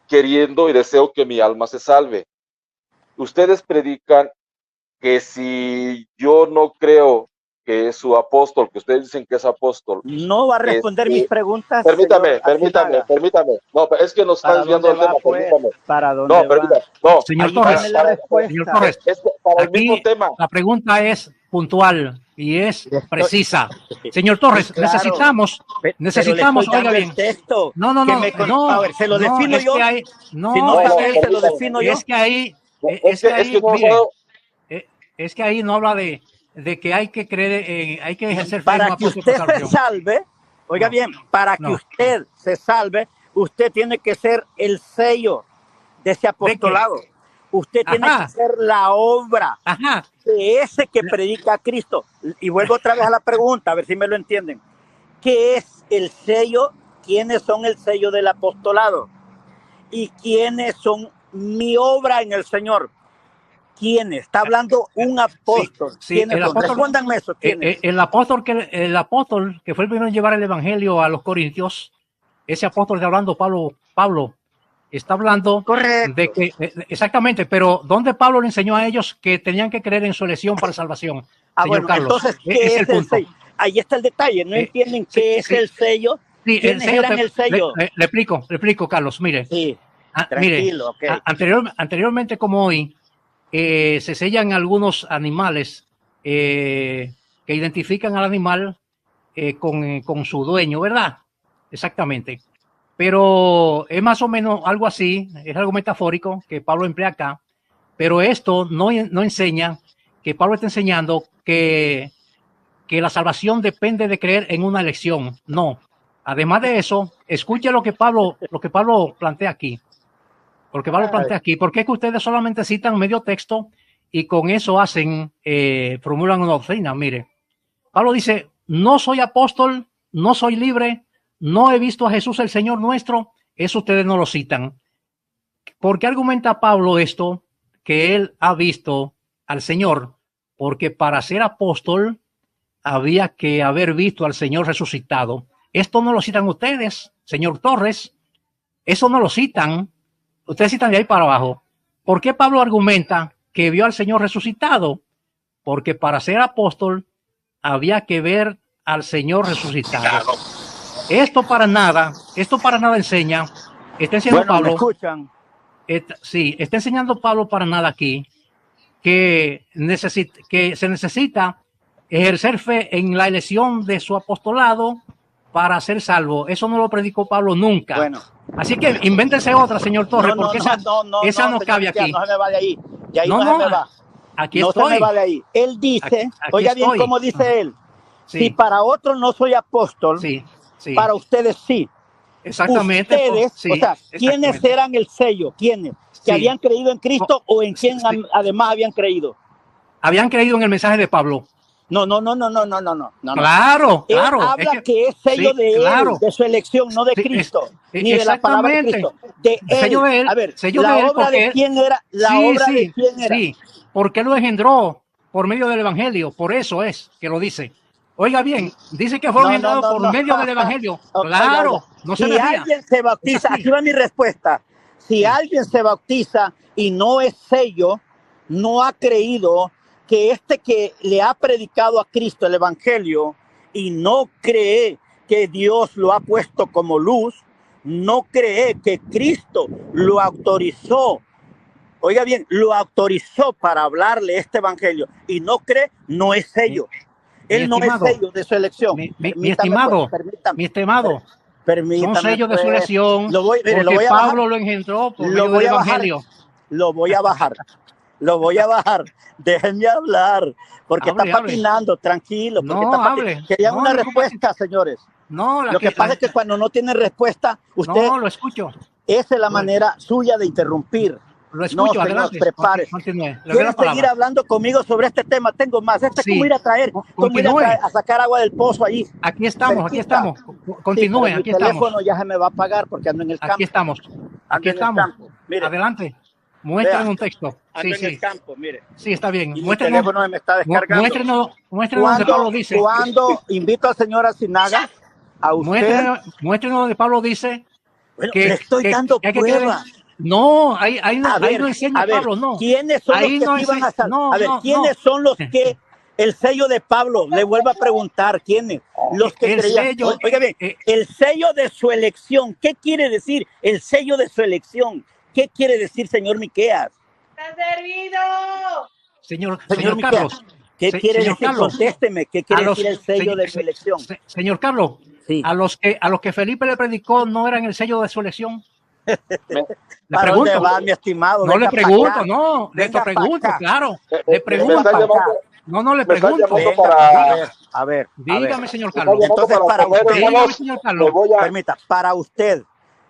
queriendo y deseo que mi alma se salve. Ustedes predican que si yo no creo que es su apóstol, que ustedes dicen que es apóstol. No va a responder mis preguntas. Permítame. No, es que nos están desviando el tema. Permítame. ¿Para dónde va? Permítame. No, señor Torres, para el mismo tema. La pregunta es puntual y es precisa. Señor Torres, claro, necesitamos, oiga bien. Texto no, a ver, se lo defino yo. Si no está él, se lo defino yo. Es que ahí no habla de que hay que creer, hay que ejercer fe. Para que usted se salve, oiga bien, para que usted se salve, usted tiene que ser el sello de ese apostolado. Usted tiene que ser la obra de ese que predica a Cristo. Y vuelvo otra vez a la pregunta, a ver si me lo entienden. ¿Qué es el sello? ¿Quiénes son el sello del apostolado? ¿Y quiénes son mi obra en el Señor? ¿Quiénes? Está hablando un apóstol. Sí, Respóndanme eso. ¿Quiénes? El apóstol que fue el primero en llevar el evangelio a los corintios ese apóstol está hablando, Pablo está hablando Correcto. de que, exactamente, pero ¿dónde Pablo le enseñó a ellos que tenían que creer en su elección para salvación? Señor Bueno, Carlos, entonces, ¿qué es el punto. sello? Ahí está el detalle, no entienden sí, qué es el sello. Sí, ¿Quiénes eran el sello? Le explico, Carlos, mire. Sí, mire, tranquilo, ok. Anteriormente como hoy, se sellan algunos animales que identifican al animal con su dueño, ¿verdad? Exactamente. Pero es más o menos algo así, es algo metafórico que Pablo emplea acá, pero esto no enseña, que Pablo está enseñando que la salvación depende de creer en una elección. No. Además de eso, escuche lo que Pablo plantea aquí. Porque Pablo plantea aquí, ¿por qué es que ustedes solamente citan medio texto y con eso formulan una doctrina? Mire, Pablo dice, no soy apóstol, no soy libre, no he visto a Jesús el Señor nuestro, eso ustedes no lo citan. ¿Por qué argumenta Pablo esto? Que él ha visto al Señor, porque para ser apóstol había que haber visto al Señor resucitado. Esto no lo citan ustedes, señor Torres, eso no lo citan. Ustedes citan de ahí para abajo. ¿Por qué Pablo argumenta que vio al Señor resucitado? Porque para ser apóstol había que ver al Señor resucitado. Esto para nada enseña. Está enseñando Pablo. ¿Me escuchan? Sí, está enseñando Pablo para nada aquí que se necesita ejercer fe en la elección de su apostolado para ser salvo. Eso no lo predicó Pablo nunca. Bueno. Así que invéntese otra, señor Torres, porque esa no cabe aquí. No se me va de ahí. De ahí no se me va. Aquí no estoy. se me va de ahí. Él dice, aquí oiga estoy. bien cómo dice él, Sí. si para otros no soy apóstol, Sí. para ustedes sí. Exactamente. Ustedes, Sí, o sea, ¿quiénes exactamente. eran el sello? ¿Quiénes? ¿Que Sí. habían creído en Cristo o en quién Sí. además habían creído? Habían creído en el mensaje de Pablo. No. Claro, Él claro. habla que es sello sí, de él, claro. de su elección, no de Sí, Cristo, ni de la palabra de Cristo. De él. Sello de él, A ver, sello la de él obra porque de quién era, la sí, obra sí, de quién era. Sí, porque lo engendró por medio del evangelio, por eso es que lo dice. Oiga bien, dice que fue engendrado por medio del evangelio. Claro, Oiga, no se si me ría. alguien se bautiza, aquí va mi respuesta. Si alguien se bautiza y no es sello, no ha creído que que le ha predicado a Cristo el evangelio y no cree que Dios lo ha puesto como luz, no cree que Cristo lo autorizó. Oiga bien, lo autorizó para hablarle este evangelio y no cree, no es sello. Él no es sello de su elección. Mi estimado, Permítame, son sellos de su elección, porque Pablo lo engendró por medio del evangelio. Lo voy a bajar. Déjenme hablar, porque está patinando, tranquilo. Querían una respuesta, señores. Lo que pasa es que cuando no tienen respuesta, usted... No, lo escucho. Esa es la manera suya de interrumpir. Lo escucho, señor, adelante. Prepárese. ¿Quieren seguir hablando conmigo sobre este tema? Tengo más. Como ir a traer, a sacar agua del pozo allí. Aquí estamos. Continúe, aquí estamos. Mi teléfono ya se me va a apagar porque ando en el campo. Aquí estamos. Mire, adelante. Muéstrenos un texto. Ando en el campo, mire. Sí, está bien. Y mi teléfono me está descargando. Muéstrenos donde Pablo dice. Cuando invito al señor Asinaga, a usted... Muéstrenos donde Pablo dice... Bueno, le estoy dando pruebas. No, ahí no enseña Pablo, no. ¿Quiénes son los que iban a salvar? A ver, ¿quiénes son los que el sello de Pablo? Le vuelvo a preguntar, ¿quiénes? Los que creían. Oiga bien, el sello de su elección. ¿Qué quiere decir el sello de su elección? ¿Qué quiere decir, señor Miqueas? ¡Está servido! Señor Miqueas, Carlos. ¿qué quiere decir? Carlos, contésteme, ¿qué quiere decir el sello de su elección? Señor Carlos, sí. a los que Felipe le predicó no eran el sello de su elección. Le pregunto, va, mi estimado? No le pregunto, no, le pregunto, claro. Le pregunto. No le pregunto. A ver. Dígame, señor Carlos. Entonces, para usted, dígame, señor Carlos. Permita, para usted,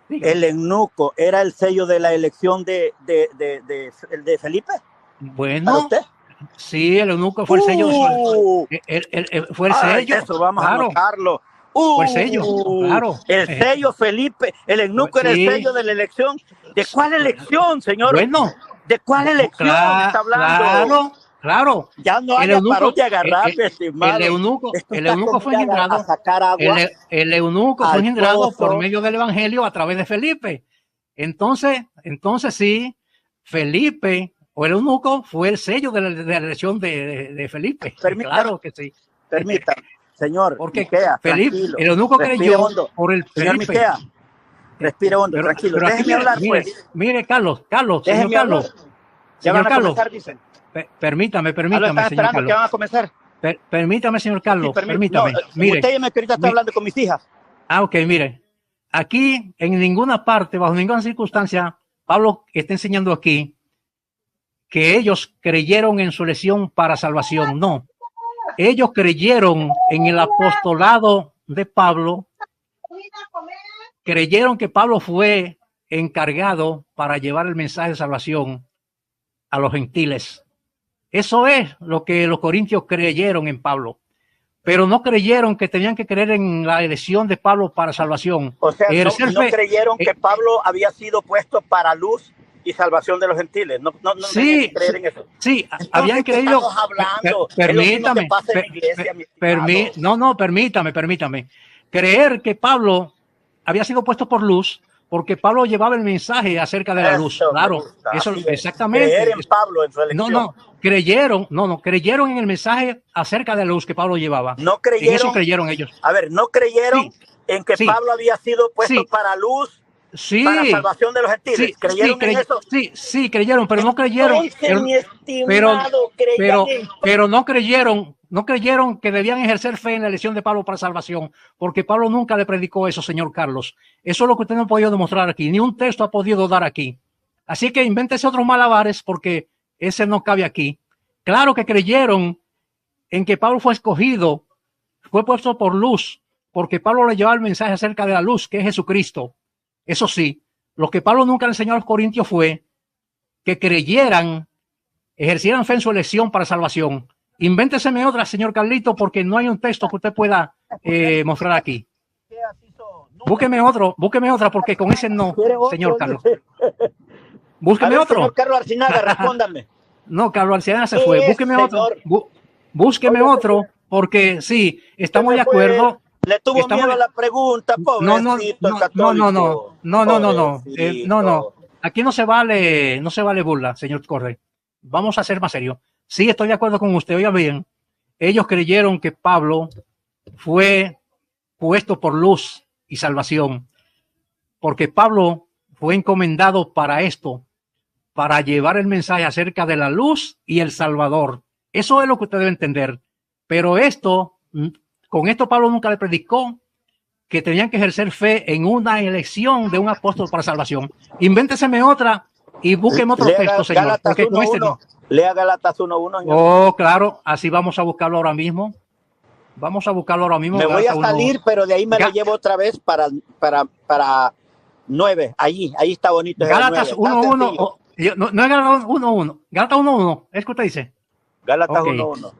el eunuco era el sello de la elección de Felipe. Bueno. ¿Para usted? Sí, el eunuco fue el sello. Fue el sello. Eso vamos a anotarlo. Fue el sello, claro. El sello, Felipe, el eunuco era el sello de la elección. ¿De cuál elección, señor? Bueno. ¿De cuál elección está hablando? Claro. Ya no El haya eunuco, parón de agarrarme, estimado. el eunuco Esto fue está como engendrado. a sacar agua El eunuco fue al engendrado por pozo. medio del evangelio a través de Felipe. Entonces sí, Felipe o el eunuco fue el sello de la elección de Felipe. Permítame. Claro que sí. Permítame, señor. Porque Miquea, Felipe, tranquilo. el eunuco Respire creyó hondo. por el Señor Felipe. Miquea, respire hondo, tranquilo. Pero aquí Déjeme hablar, mire, pues. mire, Carlos, señor Déjeme Carlos. hablar. Ya van Señor a Carlos, comenzar, dicen. permítame, Están señor esperando que Carlos. van a comenzar. Permítame, señor Carlos, Sí, permítame. No, Mire, usted me que ahorita está hablando con mis hijas. ok, mire. Aquí, en ninguna parte, bajo ninguna circunstancia, Pablo está enseñando aquí que ellos creyeron en su elección para salvación. No. Ellos creyeron en el apostolado de Pablo. Creyeron que Pablo fue encargado para llevar el mensaje de salvación a los gentiles. Eso es lo que los corintios creyeron en Pablo, pero no creyeron que tenían que creer en la elección de Pablo para salvación. O sea, no creyeron que Pablo había sido puesto para luz y salvación de los gentiles. No sí, tenían que creer en eso. Sí, entonces, habían creído. Estamos hablando. Permítame. Permítame. Creer que Pablo había sido puesto por luz, porque Pablo llevaba el mensaje acerca de la luz. Claro, eso exactamente. Creer en Pablo, en su elección. Creyeron en el mensaje acerca de la luz que Pablo llevaba. No creyeron. En eso creyeron ellos. A ver, no creyeron en que Pablo había sido puesto para luz. Para salvación de los gentiles. ¿Creyeron en eso? Sí, creyeron, pero no creyeron. Pero no creyeron que debían ejercer fe en la elección de Pablo para salvación, porque Pablo nunca le predicó eso, señor Carlos. Eso es lo que usted no ha podido demostrar aquí, ni un texto ha podido dar aquí. Así que invéntese otros malabares, porque ese no cabe aquí. Claro que creyeron en que Pablo fue escogido, fue puesto por luz, porque Pablo le llevaba el mensaje acerca de la luz, que es Jesucristo. Eso sí, lo que Pablo nunca le enseñó a los corintios fue que creyeran, ejercieran fe en su elección para salvación. Invénteseme otra, señor Carlito, porque no hay un texto que usted pueda mostrar aquí. Búsqueme otra, porque con ese no, señor Carlos. Búsqueme otro. Señor Carlos Arcinaga, respóndame. No, Carlos Arcinaga se fue. Búsqueme otro. Búsqueme otro, porque sí, estamos de acuerdo. Le tuvo miedo a la pregunta, pobrecito católico. No. Aquí no se vale burla, señor Corre. Vamos a ser más serios. Sí, estoy de acuerdo con usted. Oiga bien, ellos creyeron que Pablo fue puesto por luz y salvación, porque Pablo fue encomendado para esto, para llevar el mensaje acerca de la luz y el Salvador. Eso es lo que usted debe entender. Pero con esto Pablo nunca le predicó que tenían que ejercer fe en una elección de un apóstol para salvación. Invénteseme otra y búsqueme otro texto, señor. Gálatas porque con este no. Lea Gálatas 1:1. Oh, claro, así vamos a buscarlo ahora mismo. Me voy a salir, pero de ahí me lo llevo otra vez para 9. Ahí está bonito. Gálatas 1:1. No es Gálatas 1:1. Gálatas 1:1. Es que usted dice. Gálatas 1:1.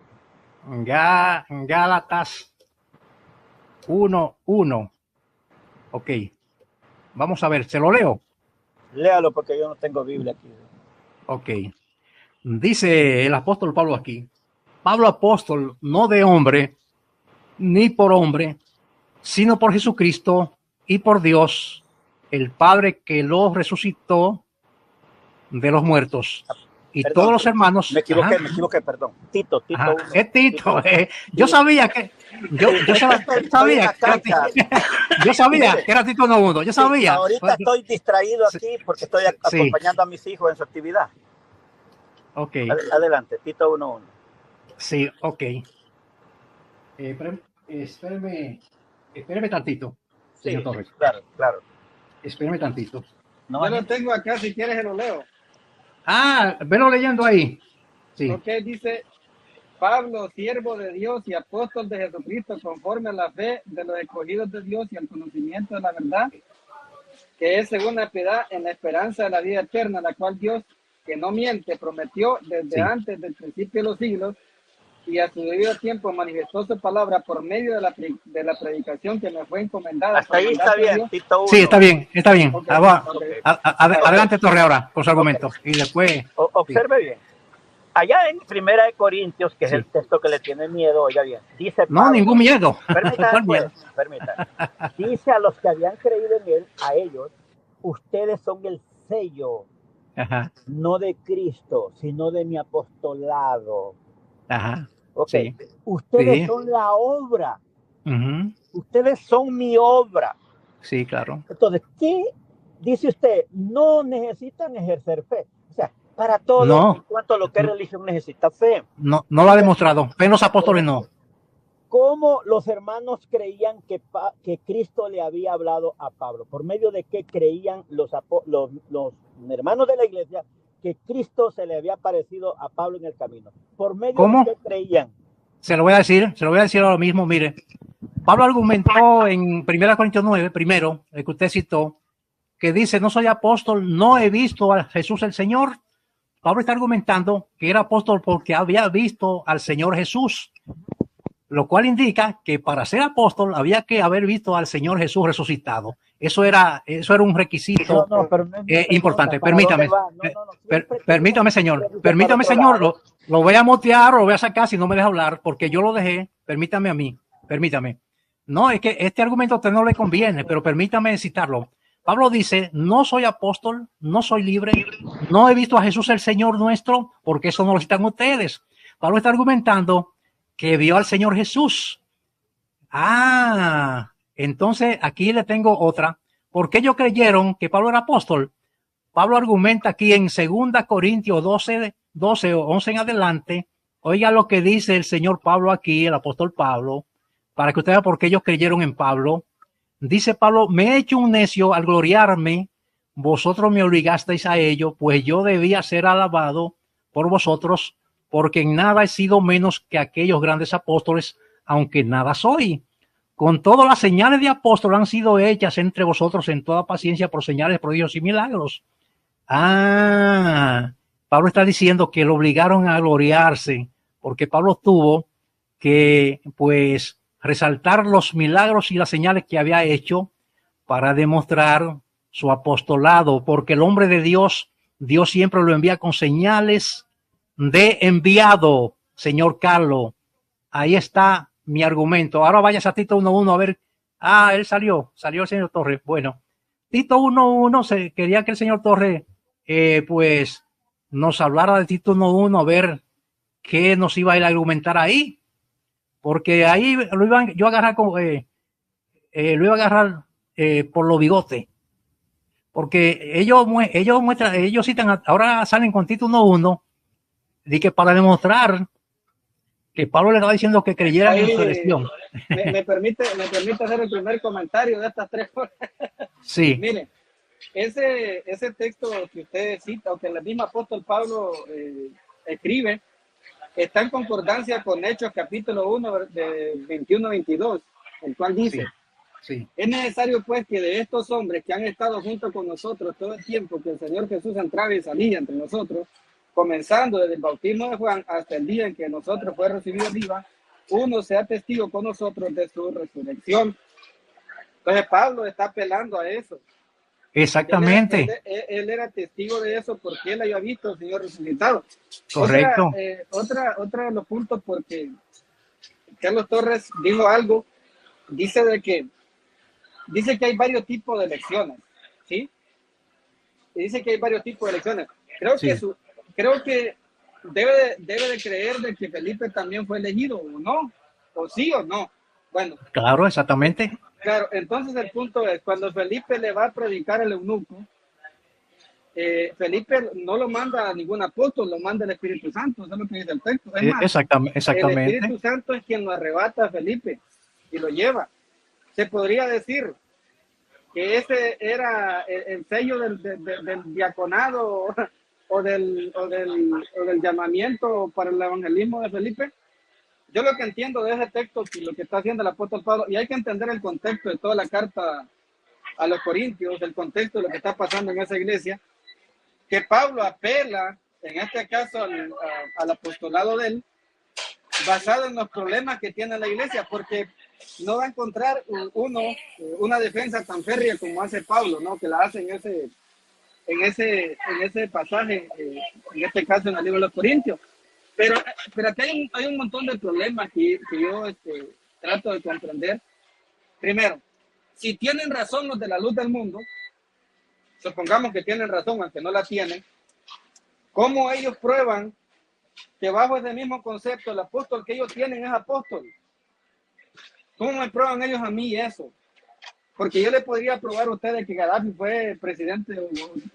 Gálatas 1:1. Ok. Vamos a ver, ¿se lo leo? Léalo porque yo no tengo Biblia aquí. Ok. Dice el apóstol Pablo aquí. Pablo apóstol, no de hombre, ni por hombre, sino por Jesucristo y por Dios, el Padre que lo resucitó de los muertos. Y todos los hermanos. Me equivoqué, perdón. Tito. Es Tito. Yo sabía que. Yo sabía que era Tito 1:1. Yo sabía. Ahorita estoy distraído aquí porque estoy acompañando a mis hijos en su actividad. Ok. Adelante, Tito 1:1. Sí, ok. Espéreme tantito. Sí, señor Torres. Claro. Espéreme tantito. Yo lo tengo acá, si quieres se lo leo. Velo leyendo ahí. Sí. Ok, dice: Pablo, siervo de Dios y apóstol de Jesucristo, conforme a la fe de los escogidos de Dios y al conocimiento de la verdad, que es según la piedad en la esperanza de la vida eterna, la cual Dios, que no miente, prometió desde antes del principio de los siglos, y a su debido tiempo manifestó su palabra por medio de la predicación que me fue encomendada. Hasta ahí está bien, Tito 1. Sí, está bien. Okay. Adelante, Torre, ahora, con su argumento. Y después... Observe bien. allá en Primera de Corintios, que es Sí. el texto que le tiene miedo, oiga bien, dice No, Pablo, ningún miedo. permítanme ¿Cuál pues, miedo? permítanme. Dice a los que habían creído en él, a ellos, ustedes son el sello, Ajá, no de Cristo, sino de mi apostolado. ajá. Ok, Sí, ustedes sí. son la obra, Ujú, ustedes son mi obra. sí, claro. Entonces, ¿qué dice usted? No necesitan ejercer fe. O sea, para todo, en No, cuanto a lo que es religión, necesita fe. no lo ha demostrado. Fe en los apóstoles no. ¿Cómo los hermanos creían que Cristo le había hablado a Pablo? ¿Por medio de qué creían los hermanos de la iglesia que Cristo se le había aparecido a Pablo en el camino? ¿Por medio ¿Cómo? de qué creían? Se lo voy a decir ahora mismo. Mire, Pablo argumentó en 1 Corintios 9, primero, el que usted citó, que dice, no soy apóstol, no he visto a Jesús el Señor. Pablo está argumentando que era apóstol porque había visto al Señor Jesús, lo cual indica que para ser apóstol había que haber visto al Señor Jesús resucitado. Eso era un requisito Pero no es mi pregunta. importante. ¿Para Permítame, dónde va? No, siempre permítame, señor, quiere irse permítame, para otro señor, lado. lo voy a motear o lo voy a sacar si no me deja hablar, porque yo lo dejé. Permítame a mí, permítame. No, es que este argumento a usted no le conviene, pero permítame citarlo. Pablo dice, no soy apóstol, no soy libre, no he visto a Jesús el Señor nuestro, porque eso no lo citan ustedes. Pablo está argumentando que vio al Señor Jesús. Entonces aquí le tengo otra. ¿Por qué ellos creyeron que Pablo era apóstol? Pablo argumenta aquí en 2 Corintios 12 o 11 en adelante. Oiga lo que dice el señor Pablo aquí, el apóstol Pablo, para que usted vea por qué ellos creyeron en Pablo. Dice Pablo, me he hecho un necio al gloriarme, vosotros me obligasteis a ello, pues yo debía ser alabado por vosotros, porque en nada he sido menos que aquellos grandes apóstoles, aunque nada soy. Con todas las señales de apóstol han sido hechas entre vosotros en toda paciencia por señales, prodigios y milagros. Pablo está diciendo que lo obligaron a gloriarse, porque Pablo tuvo que, pues, resaltar los milagros y las señales que había hecho para demostrar su apostolado, porque el hombre de Dios siempre lo envía con señales de enviado, señor Carlos. Ahí está mi argumento. Ahora vayas a Tito 1.1 a ver. Él salió el señor Torres. Bueno, Tito 1.1 quería que el señor Torres, pues, nos hablara de Tito 1.1 a ver qué nos iba a ir a argumentar ahí. Porque ahí lo iban yo a agarrar lo iba a agarrar por los bigotes. Porque ellos citan, ahora salen con Tito 1.1 de que para demostrar que Pablo le estaba diciendo que creyeran en su elección. Me permite hacer el primer comentario de estas 3 horas. Sí. Mire, ese texto que usted cita, o que el mismo apóstol Pablo escribe, está en concordancia con Hechos capítulo 1 de 21-22, el cual dice, sí. Es necesario pues que de estos hombres que han estado junto con nosotros todo el tiempo que el Señor Jesús entraba y salía entre nosotros, comenzando desde el bautismo de Juan hasta el día en que nosotros fue recibido arriba, uno sea testigo con nosotros de su resurrección. Entonces Pablo está apelando a eso. Exactamente. Él era testigo de eso porque él había visto al Señor resucitado. Correcto. Otra de los puntos, porque Carlos Torres dijo algo, dice que hay varios tipos de elecciones, ¿sí? Y dice que hay varios tipos de elecciones. Creo que debe de creer de que Felipe también fue elegido, ¿o no? ¿O sí o no? Bueno. Claro, exactamente. Claro, entonces el punto es, cuando Felipe le va a predicar al eunuco, Felipe no lo manda a ningún apóstol, lo manda el Espíritu Santo, eso es lo que dice el texto. Es más, exactamente. El Espíritu Santo es quien lo arrebata a Felipe y lo lleva. Se podría decir que ese era el sello del diaconado o del llamamiento para el evangelismo de Felipe. Yo lo que entiendo de ese texto y lo que está haciendo el apóstol Pablo, y hay que entender el contexto de toda la carta a los Corintios, el contexto de lo que está pasando en esa iglesia, que Pablo apela, en este caso, al apostolado de él, basado en los problemas que tiene la iglesia, porque no va a encontrar una defensa tan férrea como hace Pablo, ¿no? Que la hace en ese pasaje, en este caso en el libro de los Corintios. Pero aquí hay un montón de problemas que yo trato de comprender. Primero, si tienen razón los de la luz del mundo, supongamos que tienen razón, aunque no la tienen, ¿cómo ellos prueban que bajo ese mismo concepto el apóstol que ellos tienen es apóstol? ¿Cómo me prueban ellos a mí eso? Porque yo le podría probar a ustedes que Gaddafi fue presidente,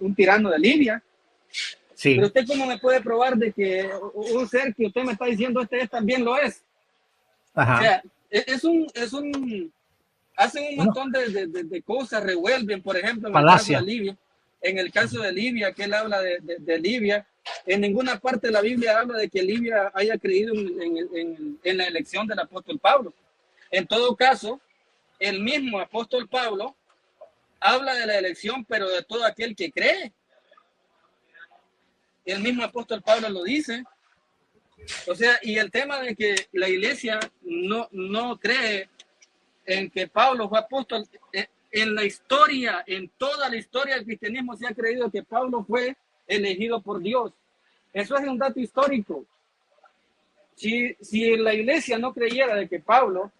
un tirano de Libia. Sí. Pero usted cómo me puede probar de que un ser que usted me está diciendo también lo es. Ajá. O sea, hacen un montón de cosas, revuelven, por ejemplo, en el caso de Libia. En el caso de Libia, que él habla de Libia, en ninguna parte de la Biblia habla de que Libia haya creído en la elección del apóstol Pablo. En todo caso, el mismo apóstol Pablo habla de la elección, pero de todo aquel que cree. El mismo apóstol Pablo lo dice. O sea, y el tema de que la iglesia no cree en que Pablo fue apóstol, en la historia, en toda la historia del cristianismo se ha creído que Pablo fue elegido por Dios. Eso es un dato histórico. Si la iglesia no creyera de que Pablo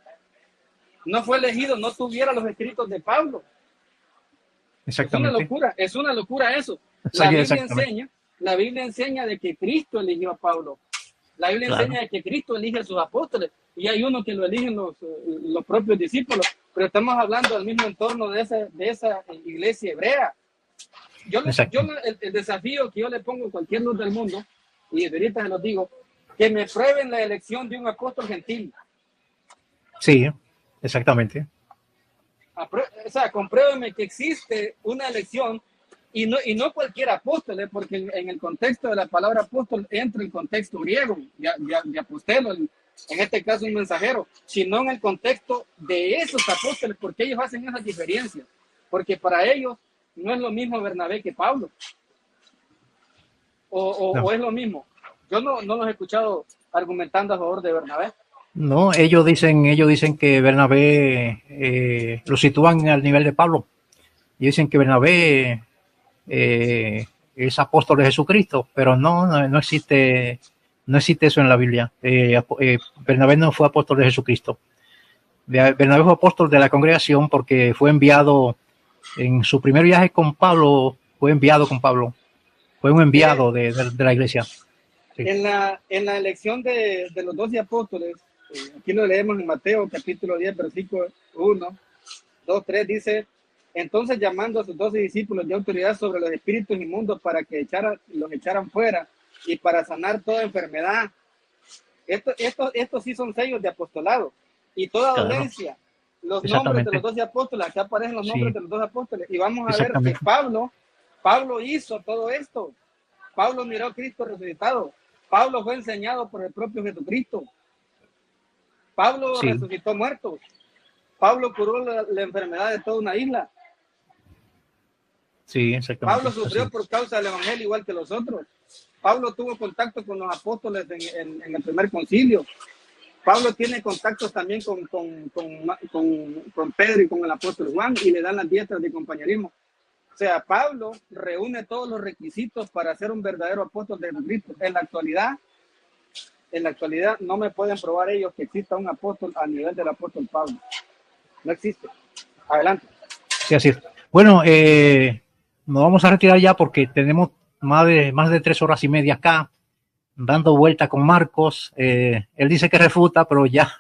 no fue elegido, no tuviera los escritos de Pablo. Exactamente. Es una locura eso. La Biblia enseña de que Cristo eligió a Pablo. La Biblia enseña de que Cristo elige a sus apóstoles. Y hay uno que lo eligen los propios discípulos. Pero estamos hablando del mismo entorno de esa iglesia hebrea. El desafío que yo le pongo a cualquier luz del mundo, y ahorita se los digo, que me prueben la elección de un apóstol gentil. Sí, exactamente. O sea, compruébeme que existe una elección y no cualquier apóstol, porque en el contexto de la palabra apóstol entra el contexto griego de apostelo, en este caso un mensajero, sino en el contexto de esos apóstoles, porque ellos hacen esas diferencias, porque para ellos no es lo mismo Bernabé que Pablo, o es lo mismo. Yo no los he escuchado argumentando a favor de Bernabé. No, ellos dicen que Bernabé lo sitúan al nivel de Pablo. Y dicen que Bernabé es apóstol de Jesucristo, pero no existe eso en la Biblia. Bernabé no fue apóstol de Jesucristo. Bernabé fue apóstol de la congregación porque fue enviado en su primer viaje con Pablo, fue un enviado de la iglesia. Sí. En la elección de los 12 apóstoles, aquí lo leemos en Mateo capítulo 10, versículo 1, 2, 3, dice: entonces llamando a sus 12 discípulos de autoridad sobre los espíritus inmundos para que los echaran fuera y para sanar toda enfermedad. Estos sí son sellos de apostolado. Y toda dolencia, los nombres de los 12 apóstoles, acá aparecen los nombres de los 12 apóstoles. Y vamos a ver que Pablo hizo todo esto. Pablo miró a Cristo resucitado. Pablo fue enseñado por el propio Jesucristo. Pablo resucitó muertos. Pablo curó la enfermedad de toda una isla. Sí, exactamente. Pablo sufrió por causa del evangelio igual que los otros. Pablo tuvo contacto con los apóstoles en el primer concilio. Pablo tiene contactos también con Pedro y con el apóstol Juan y le dan las dietas de compañerismo. O sea, Pablo reúne todos los requisitos para ser un verdadero apóstol de Jesucristo. En la actualidad no me pueden probar ellos que exista un apóstol a nivel del apóstol Pablo. No existe. Adelante. Sí, así es. Bueno, nos vamos a retirar ya porque tenemos más de 3 horas y media acá, dando vuelta con Marcos. Él dice que refuta, pero ya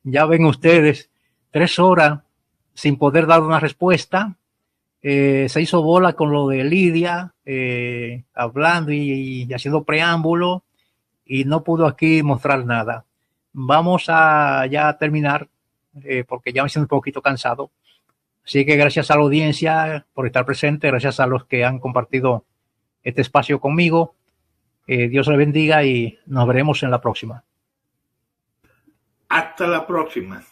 ven ustedes, 3 horas sin poder dar una respuesta. Se hizo bola con lo de Lidia, hablando y haciendo preámbulo, y no pudo aquí mostrar nada. Vamos a ya terminar, porque ya me siento un poquito cansado. Así que gracias a la audiencia por estar presente, gracias a los que han compartido este espacio conmigo. Dios les bendiga y nos veremos en la próxima. Hasta la próxima.